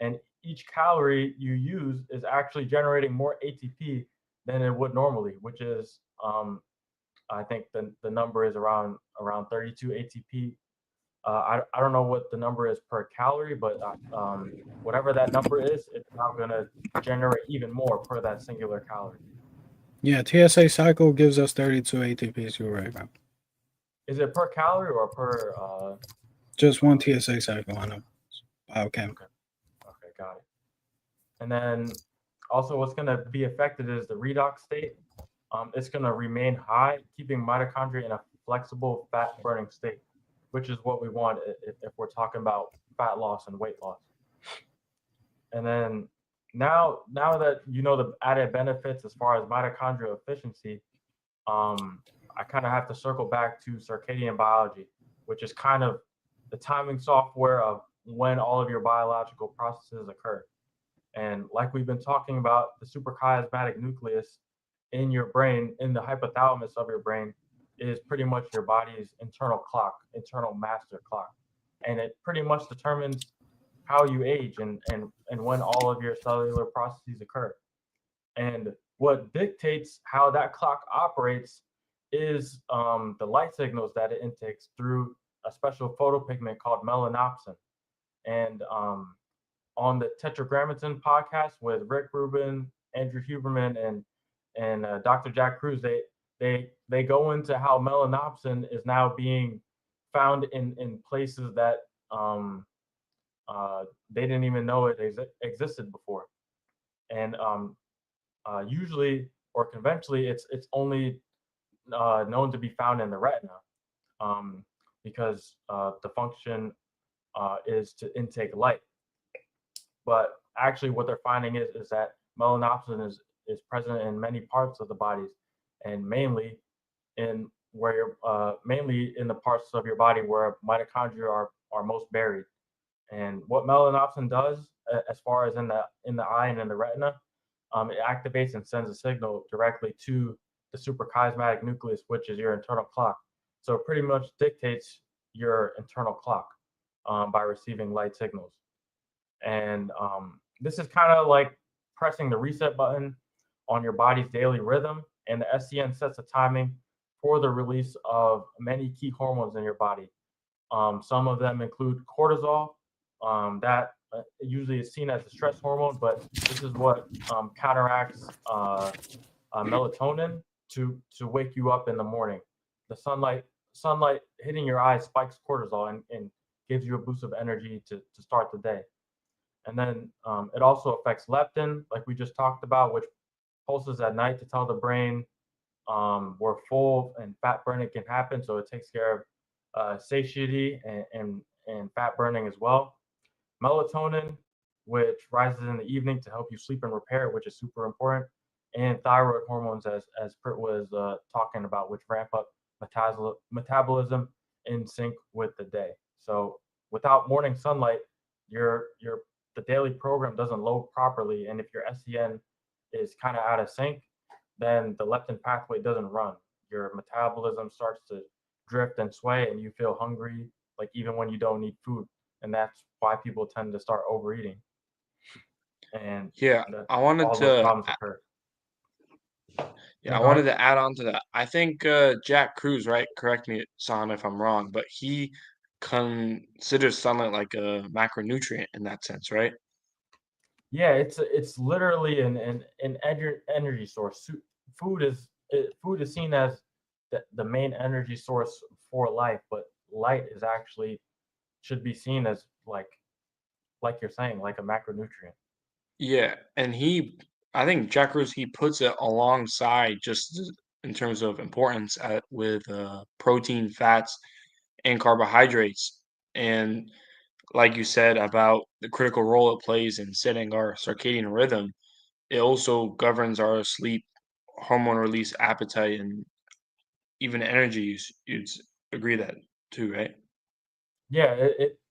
And each calorie you use is actually generating more ATP than it would normally, which is I think the number is around 32 ATP. I don't know what the number is per calorie, but whatever that number is, it's now going to generate even more per that singular calorie. Yeah, TSA cycle gives us 32 ATPs. You're right, man. Is it per calorie or per? Just one TSA cycle, I know. Biochem. Okay, got it. And then also what's going to be affected is the redox state. It's going to remain high, keeping mitochondria in a flexible fat burning state, which is what we want if we're talking about fat loss and weight loss. And then now that you know the added benefits as far as mitochondrial efficiency, I kind of have to circle back to circadian biology, which is kind of the timing software of when all of your biological processes occur. And like we've been talking about, the suprachiasmatic nucleus in your brain, in the hypothalamus of your brain, is pretty much your body's internal clock, internal master clock. And it pretty much determines how you age and when all of your cellular processes occur. And what dictates how that clock operates is the light signals that it intakes through a special photopigment called melanopsin. And on the Tetragrammaton podcast with Rick Rubin, Andrew Huberman, and Dr. Jack Cruz, they go into how melanopsin is now being found in places that they didn't even know it existed before. And usually or conventionally, it's only known to be found in the retina because the function is to intake light. But actually, what they're finding is that melanopsin is present in many parts of the bodies, and mainly in the parts of your body where mitochondria are most buried. And what melanopsin does, as far as in the eye and in the retina, it activates and sends a signal directly to the suprachiasmatic nucleus, which is your internal clock. So it pretty much dictates your internal clock by receiving light signals. And this is kind of like pressing the reset button on your body's daily rhythm. And the SCN sets a timing for the release of many key hormones in your body. Some of them include cortisol, that usually is seen as a stress hormone, but this is what counteracts melatonin to wake you up in the morning. The sunlight hitting your eyes spikes cortisol and gives you a boost of energy to start the day. And then it also affects leptin, like we just talked about, which pulses at night to tell the brain we're full and fat burning can happen. So it takes care of satiety and fat burning as well. Melatonin, which rises in the evening to help you sleep and repair, which is super important. And thyroid hormones, as Pert was talking about, which ramp up metabolism in sync with the day. So without morning sunlight, the daily program doesn't load properly, and if your SCN is kind of out of sync, then the leptin pathway doesn't run. Your metabolism starts to drift and sway, and you feel hungry, like even when you don't need food, and that's why people tend to start overeating. And Yeah, I wanted all those to problems occur. Yeah, I go wanted ahead. to add on to that. I think Jack Cruz, right? Correct me, San, if I'm wrong, but he considers sunlight like a macronutrient in that sense, right? Yeah, it's literally an energy source. Food is seen as the main energy source for life, but light is actually should be seen as like you're saying, like a macronutrient. Yeah, and I think Jack Cruz, he puts it alongside just in terms of importance with protein, fats, and carbohydrates. And like you said about the critical role it plays in setting our circadian rhythm, it also governs our sleep, hormone release, appetite, and even energy you'd agree that too, right? Yeah,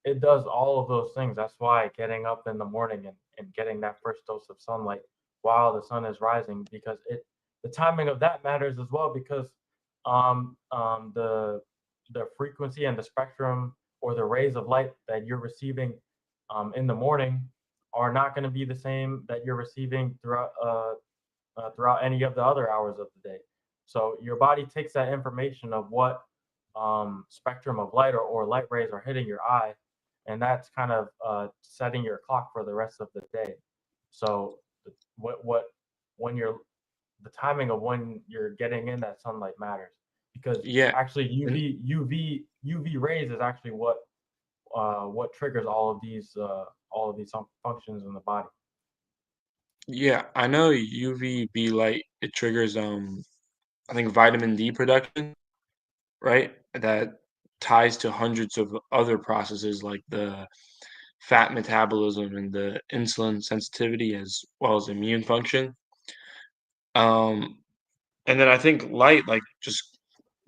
it does all of those things. That's why getting up in the morning and getting that first dose of sunlight while the sun is rising, because the timing of that matters as well, because the frequency and the spectrum or the rays of light that you're receiving in the morning are not going to be the same that you're receiving throughout any of the other hours of the day. So your body takes that information of what spectrum of light or light rays are hitting your eye, and that's kind of setting your clock for the rest of the day. So what when you're the timing of when you're getting in that sunlight matters, because Yeah, actually and UV rays is actually what triggers all of these functions in the body. yeah, I know UVB light, it triggers I think vitamin D production, right? That ties to hundreds of other processes like the fat metabolism and the insulin sensitivity as well as immune function. Um, and then I think light, like just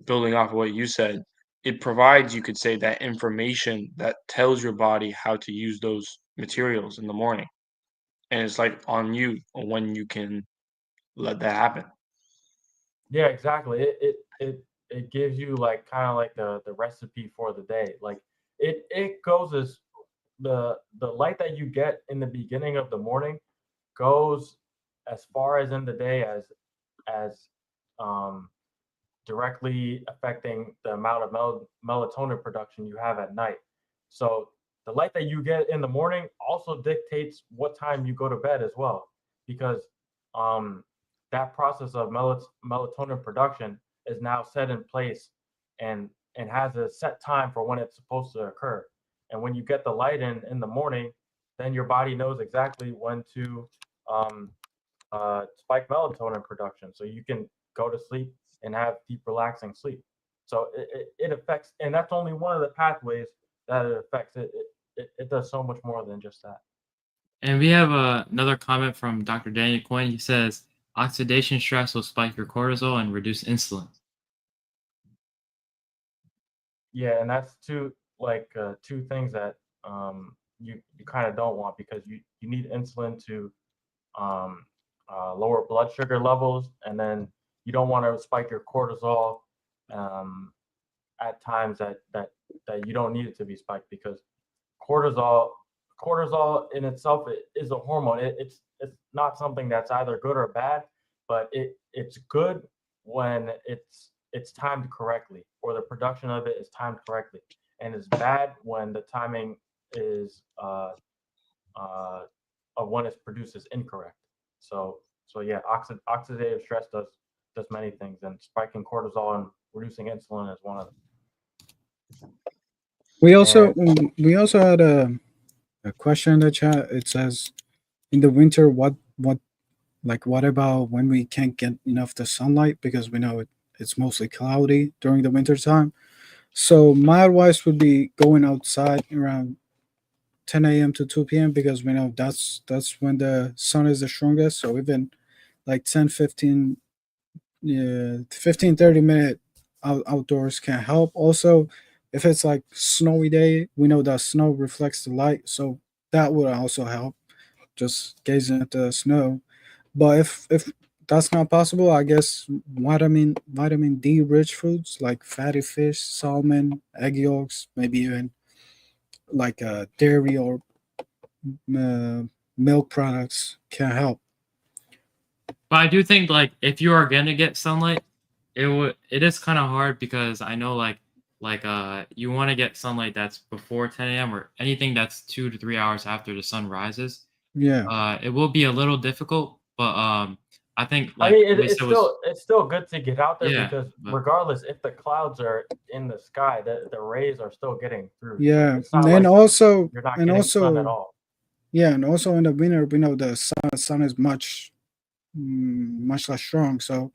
building off of what you said, it provides, you could say, that information that tells your body how to use those materials in the morning. And it's like on you on when you can let that happen. Yeah, exactly. It gives you like kind of like the recipe for the day. Like it goes as the light that you get in the beginning of the morning goes as far as in the day as um directly affecting the amount of melatonin production you have at night. So the light that you get in the morning also dictates what time you go to bed as well, because um, that process of melatonin production is now set in place and has a set time for when it's supposed to occur. And when you get the light in the morning, then your body knows exactly when to um, spike melatonin production, so you can go to sleep and have deep, relaxing sleep. So it affects, and that's only one of the pathways that it affects. It does so much more than just that. And we have another comment from Dr. Daniel Coyne. He says oxidation stress will spike your cortisol and reduce insulin. Yeah, and that's two things that you kind of don't want, because you need insulin to um, lower blood sugar levels, and then you don't want to spike your cortisol um, at times that you don't need it to be spiked, because cortisol cortisol in itself is a hormone. It's not something that's either good or bad, but it's good when it's timed correctly, or the production of it is timed correctly, and it's bad when the timing is uh, of when it's produced is incorrect. So yeah, oxidative stress does many things, and spiking cortisol and reducing insulin is one of them. And We also had a question in the chat. It says, in the winter, what about when we can't get enough the sunlight, because we know it's mostly cloudy during the winter time. So my advice would be going outside around 10 a.m. to 2 p.m., because we know that's when the sun is the strongest. So even like 10, 15, 15, 30 minute outdoors can help. Also, if it's like snowy day, we know that snow reflects the light, so that would also help, just gazing at the snow. But if that's not possible, I guess vitamin D rich foods like fatty fish, salmon, egg yolks, maybe even like dairy or uh, milk products can help. But I do think like if you are gonna get sunlight, it is kind of hard because I know you want to get sunlight that's before 10 a.m. or anything that's 2 to 3 hours after the sun rises. Yeah, It will be a little difficult, but I think I like mean, we said was it's still good to get out there, yeah, because but regardless if the clouds are in the sky, the rays are still getting through. yeah, It's not and like also you're not and getting sun at also all. yeah, and also in the winter we know the sun is much less strong. So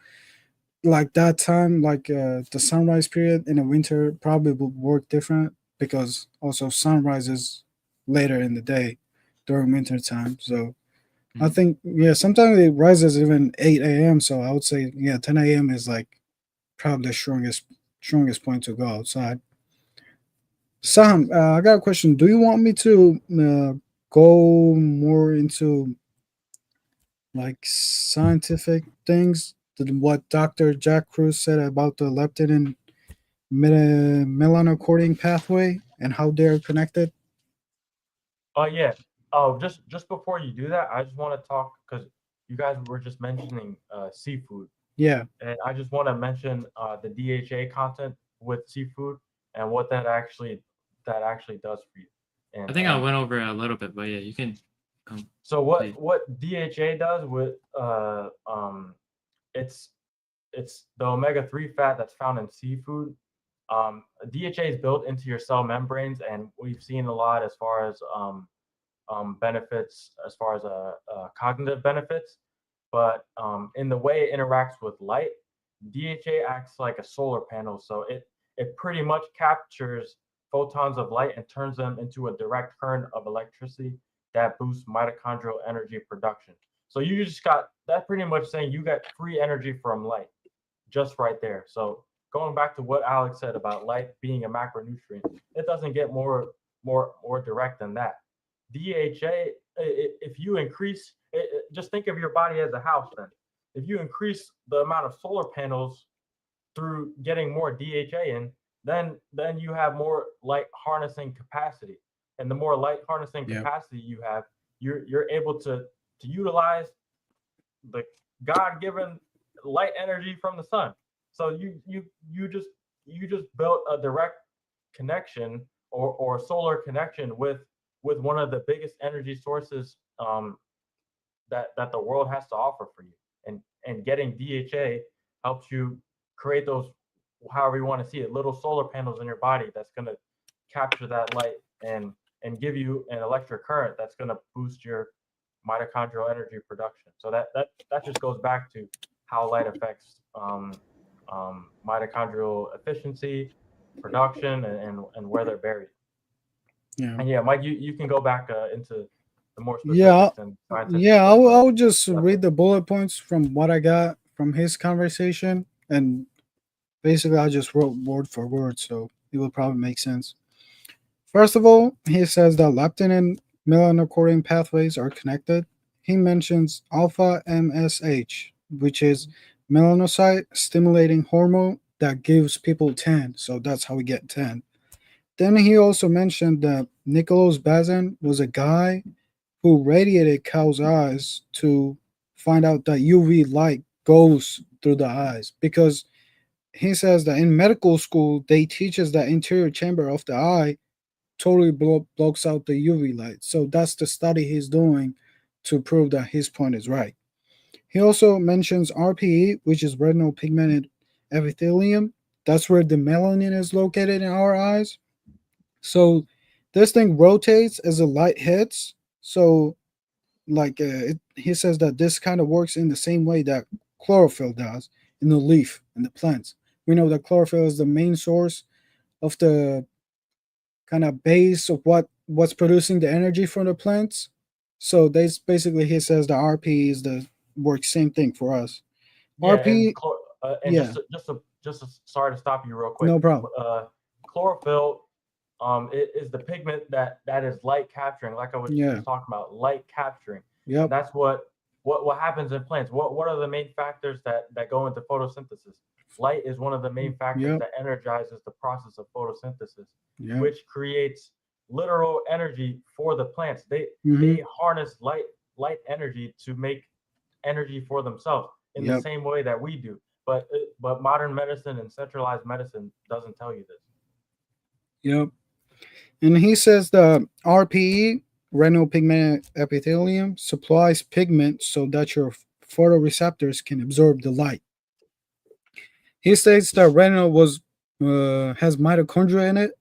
like that time, like the sunrise period in the winter probably will work different, because also sunrise is later in the day during winter time. So I mhm. think, yeah, sometimes it rises even 8 a.m. So I would say, yeah, 10 a.m. is like probably the strongest point to go outside. Sam, I got a question. Do you want me to go more into like scientific things? What Dr. Jack Cruz said about the leptin and melanocortin pathway and how they're connected? Oh yeah. Oh, just before you do that, I just want to talk because you guys were just mentioning seafood, Yeah, and I just want to mention the DHA content with seafood and what that actually does for you. I And think I went over it a little bit, but yeah, you can come. so please. what DHA does with it's the omega-3 fat that's found in seafood. DHA is built into your cell membranes, and we've seen a lot as far as benefits, as far as cognitive benefits. But in the way it interacts with light, DHA acts like a solar panel, so it pretty much captures photons of light and turns them into a direct current of electricity that boosts mitochondrial energy production. So you just got that pretty much saying you got free energy from light just right there. So going back to what Alex said about light being a macronutrient, it doesn't get more direct than that. DHA, if you increase, just think of your body as a house. Then, if you increase the amount of solar panels through getting more DHA in, then you have more light harnessing capacity, and the more light harnessing Yep. capacity you have, you're able to utilize the God-given light energy from the sun. So you just built a direct connection or solar connection with one of the biggest energy sources that the world has to offer for you. And getting DHA helps you create those, however you want to see it, little solar panels in your body that's going to capture that light and give you an electric current that's going to boost your mitochondrial energy production. So that just goes back to how light affects mitochondrial efficiency, production, and where they're buried. yeah. And yeah, Mike, you can go back into the more Yeah, specifics and scientific yeah. stuff, I will just that's read it. the bullet points from what I got from his conversation, and basically I just wrote word for word, so it will probably make sense. First of all, he says that leptin and melanocortin pathways are connected. He mentions alpha MSH, which is melanocyte stimulating hormone that gives people tan. So that's how we get tan. Then he also mentioned that Nicholas Bazin was a guy who radiated cows' eyes to find out that UV light goes through the eyes, because he says that in medical school they teach us that interior chamber of the eye totally blocks out the UV light. So that's the study he's doing to prove that his point is right. He also mentions RPE, which is retinal pigmented epithelium. That's where the melanin is located in our eyes. So this thing rotates as the light hits. So he says that this kind of works in the same way that chlorophyll does in the leaf in the plants. We know that chlorophyll is the main source of the kind of base of what's producing the energy from the plants. So that's basically he says the RP is the works same thing for us. Yeah, and RP, yeah, sorry to stop you real quick. no problem. Chlorophyll it is the pigment that is light capturing, like I was Yeah, just talking about, light capturing. yep, That's what happens in plants. What are the main factors that go into photosynthesis? Light is one of the main factors yep, that energizes the process of photosynthesis, yep, which creates literal energy for the plants. hmm, They harness light energy to make energy for themselves in the yep, same way that we do. But modern medicine and centralized medicine doesn't tell you this. yep. And he says the RPE, retinal pigment epithelium, supplies pigment so that your photoreceptors can absorb the light. He states that retinal has mitochondria in it,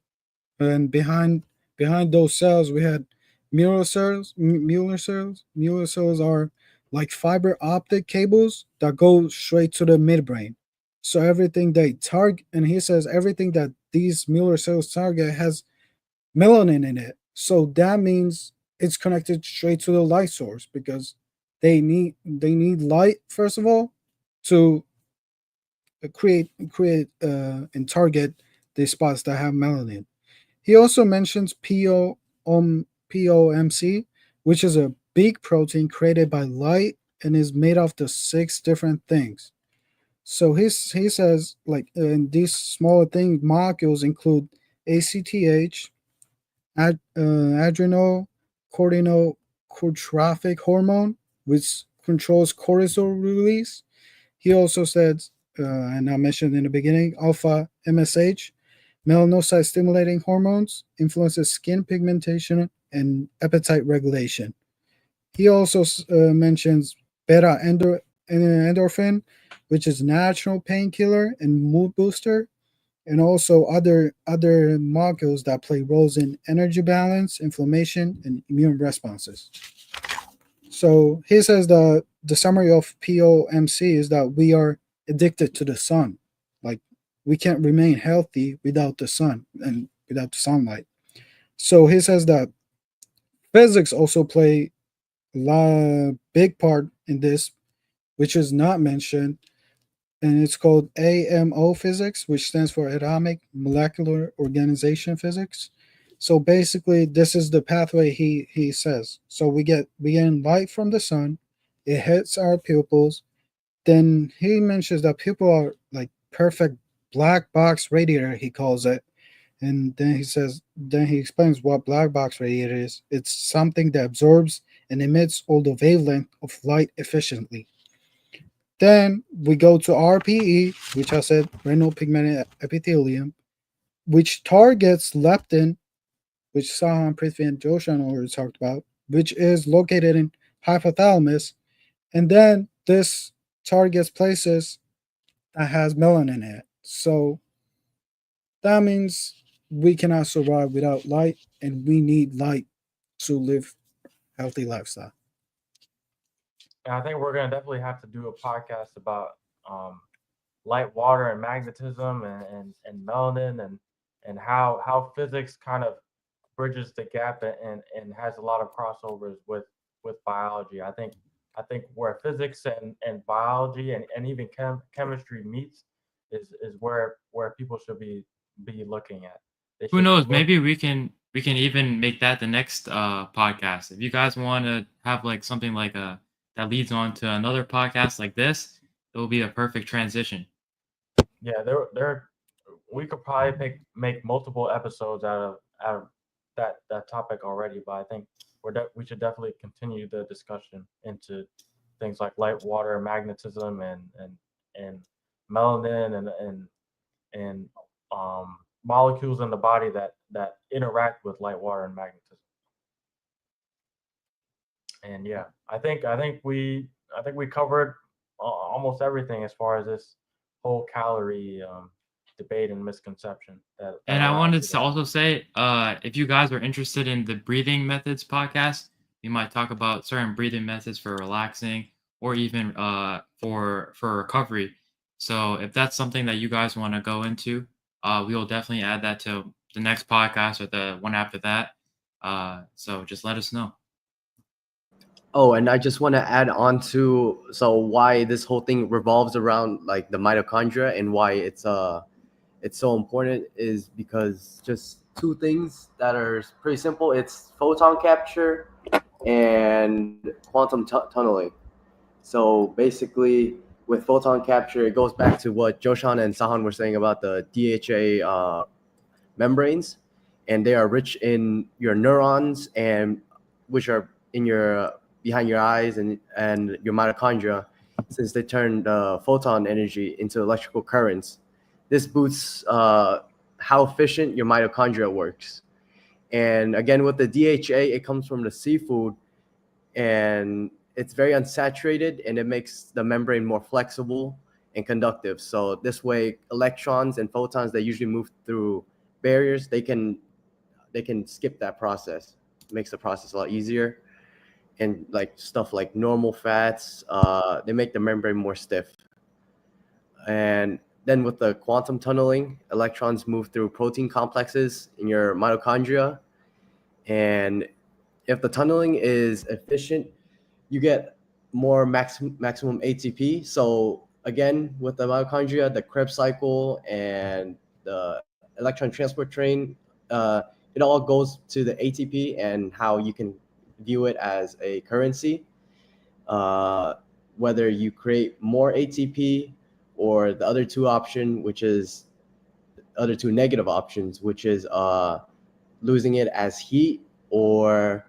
and behind those cells we had Mueller cells. Mueller cells are like fiber optic cables that go straight to the midbrain. So everything they target, and he says everything that these Mueller cells target has melanin in it. So that means it's connected straight to the light source, because they need light first of all to and target the spots that have melanin. He also mentions POMC, which is a big protein created by light and is made of the 6 different things. So he says like these smaller things molecules include ACTH, adrenal corticotropic hormone, which controls cortisol release. He also said, and I mentioned in the beginning, alpha MSH, melanocyte stimulating hormones, influences skin pigmentation and appetite regulation. He also mentions beta endorphin, which is natural painkiller and mood booster, and also other molecules that play roles in energy balance, inflammation, and immune responses. So he says the summary of POMC is that we are addicted to the sun. Like we can't remain healthy without the sun and without the sunlight. So he says that physics also play big part in this, which is not mentioned, and it's called AMO physics, which stands for atomic molecular organization physics. So basically, this is the pathway he says. So we get light from the sun, it hits our pupils. Then he mentions that people are like perfect black box radiator, he calls it. And then he explains what black box radiator is. It's something that absorbs and emits all the wavelength of light efficiently. Then we go to RPE, which I said, retinal pigment epithelium, which targets leptin, which Sahan, Prithvi, and Joshan already talked about, which is located in hypothalamus. And then this targets places that has melanin in it. So that means we cannot survive without light, and we need light to live healthy lifestyle. And I think we're gonna definitely have to do a podcast about light, water, and magnetism, and melanin, and how physics kind of bridges the gap and has a lot of crossovers with biology. I think where physics and biology and even chemistry meets is where people should be looking at. They Who should knows? look- Maybe we can even make that the next podcast. If you guys want to have like something like a that leads on to another podcast like this, it will be a perfect transition. Yeah, there we could probably make multiple episodes out of that topic already, but I think we should definitely continue the discussion into things like light, water, magnetism, and melanin and molecules in the body that interact with light, water, and magnetism. And yeah, I think we covered almost everything as far as this whole calorie debate and misconception that And I a lot of wanted to people have. also say, if you guys are interested in the breathing methods podcast, we might talk about certain breathing methods for relaxing or even for recovery. So if that's something that you guys want to go into, we will definitely add that to the next podcast or the one after that. So just let us know. Oh, and I just want to add on to why this whole thing revolves around like the mitochondria and why it's so important is because just two things that are pretty simple. It's photon capture and quantum tunneling. So basically, with photon capture, it goes back to what Joshan and Sahan were saying about the DHA membranes, and they are rich in your neurons and which are in your behind your eyes and your mitochondria, since they turn the photon energy into electrical currents. This boosts how efficient your mitochondria works. And again, with the DHA, it comes from the seafood, and it's very unsaturated, and it makes the membrane more flexible and conductive. So this way, electrons and photons that usually move through barriers, they can skip that process. It makes the process a lot easier. And like stuff like normal fats, they make the membrane more stiff. And then with the quantum tunneling, electrons move through protein complexes in your mitochondria. And if the tunneling is efficient, you get more maximum ATP. So again, with the mitochondria, the Krebs cycle and the electron transport train, it all goes to the ATP and how you can view it as a currency. Whether you create more ATP or the other two negative options, which is losing it as heat or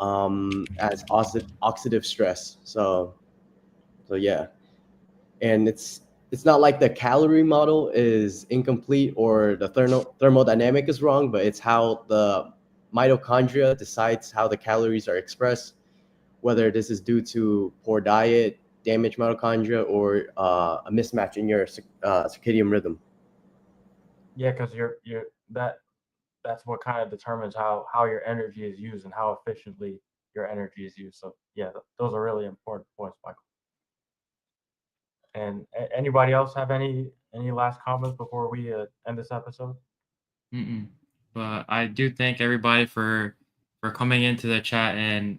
as oxidative stress. So yeah, and it's not like the calorie model is incomplete or the thermodynamic is wrong, but it's how the mitochondria decides how the calories are expressed, whether this is due to poor diet, damaged mitochondria, or a mismatch in your circadian rhythm. Yeah, because that's what kind of determines how your energy is used and how efficiently your energy is used. So yeah, those are really important points, Michael. And anybody else have any last comments before we end this episode? But I do thank everybody for coming into the chat and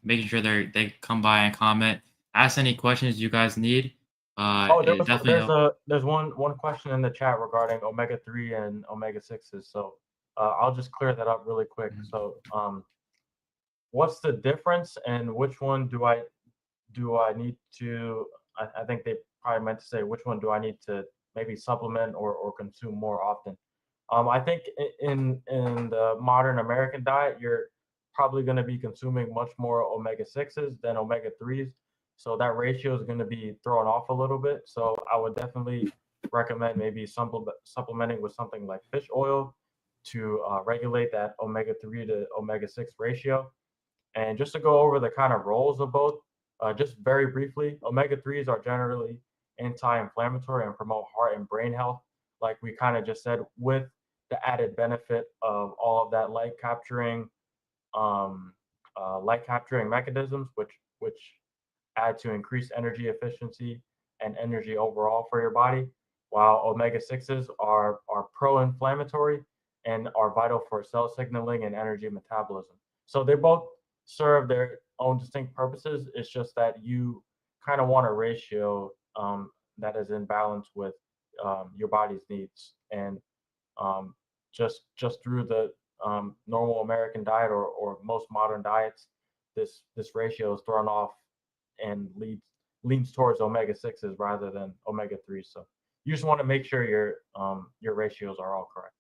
making sure they come by and comment. Ask any questions you guys need. There's one question in the chat regarding omega-3 and omega-6s. So I'll just clear that up really quick. So what's the difference, and which one do I need to? I think they probably meant to say which one do I need to maybe supplement or consume more often. I think in the modern American diet, you're probably going to be consuming much more omega-6s than omega-3s. So that ratio is going to be thrown off a little bit. So I would definitely recommend maybe supplementing with something like fish oil to regulate that omega-3 to omega-6 ratio. And just to go over the kind of roles of both, just very briefly, omega-3s are generally anti-inflammatory and promote heart and brain health, like we kind of just said, with the added benefit of all of that light capturing mechanisms, which add to increased energy efficiency and energy overall for your body, while omega-6s are pro-inflammatory and are vital for cell signaling and energy metabolism. So they both serve their own distinct purposes. It's just that you kind of want a ratio that is in balance with your body's needs. And just through the normal American diet or most modern diets, this ratio is thrown off and leans towards omega-6s rather than omega-3s. So you just want to make sure your ratios are all correct.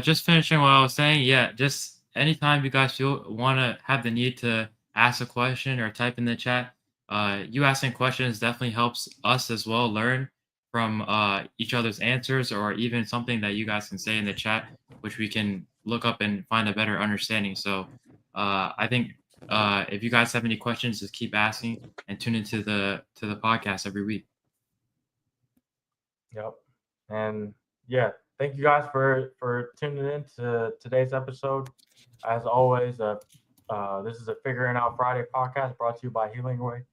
Just finishing what I was saying, yeah, just anytime you guys want to have the need to ask a question or type in the chat, you asking questions definitely helps us as well learn from each other's answers, or even something that you guys can say in the chat, which we can look up and find a better understanding. So I think if you guys have any questions, just keep asking and tune into the podcast every week. Yep. And yeah, thank you guys for tuning in to today's episode. As always, this is a Figuring Out Friday podcast brought to you by Healing Your Way.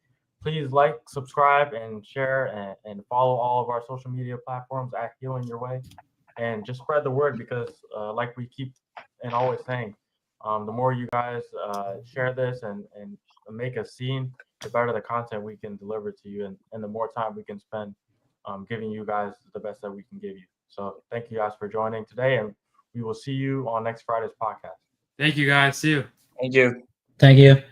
Please like, subscribe, and share, and follow all of our social media platforms at Healing Your Way, and just spread the word, because like we keep and always saying, the more you guys share this and make us seen, the better the content we can deliver to you, and the more time we can spend giving you guys the best that we can give you. So thank you guys for joining today, and we will see you on next Friday's podcast. Thank you guys. See you. Thank you. Thank you.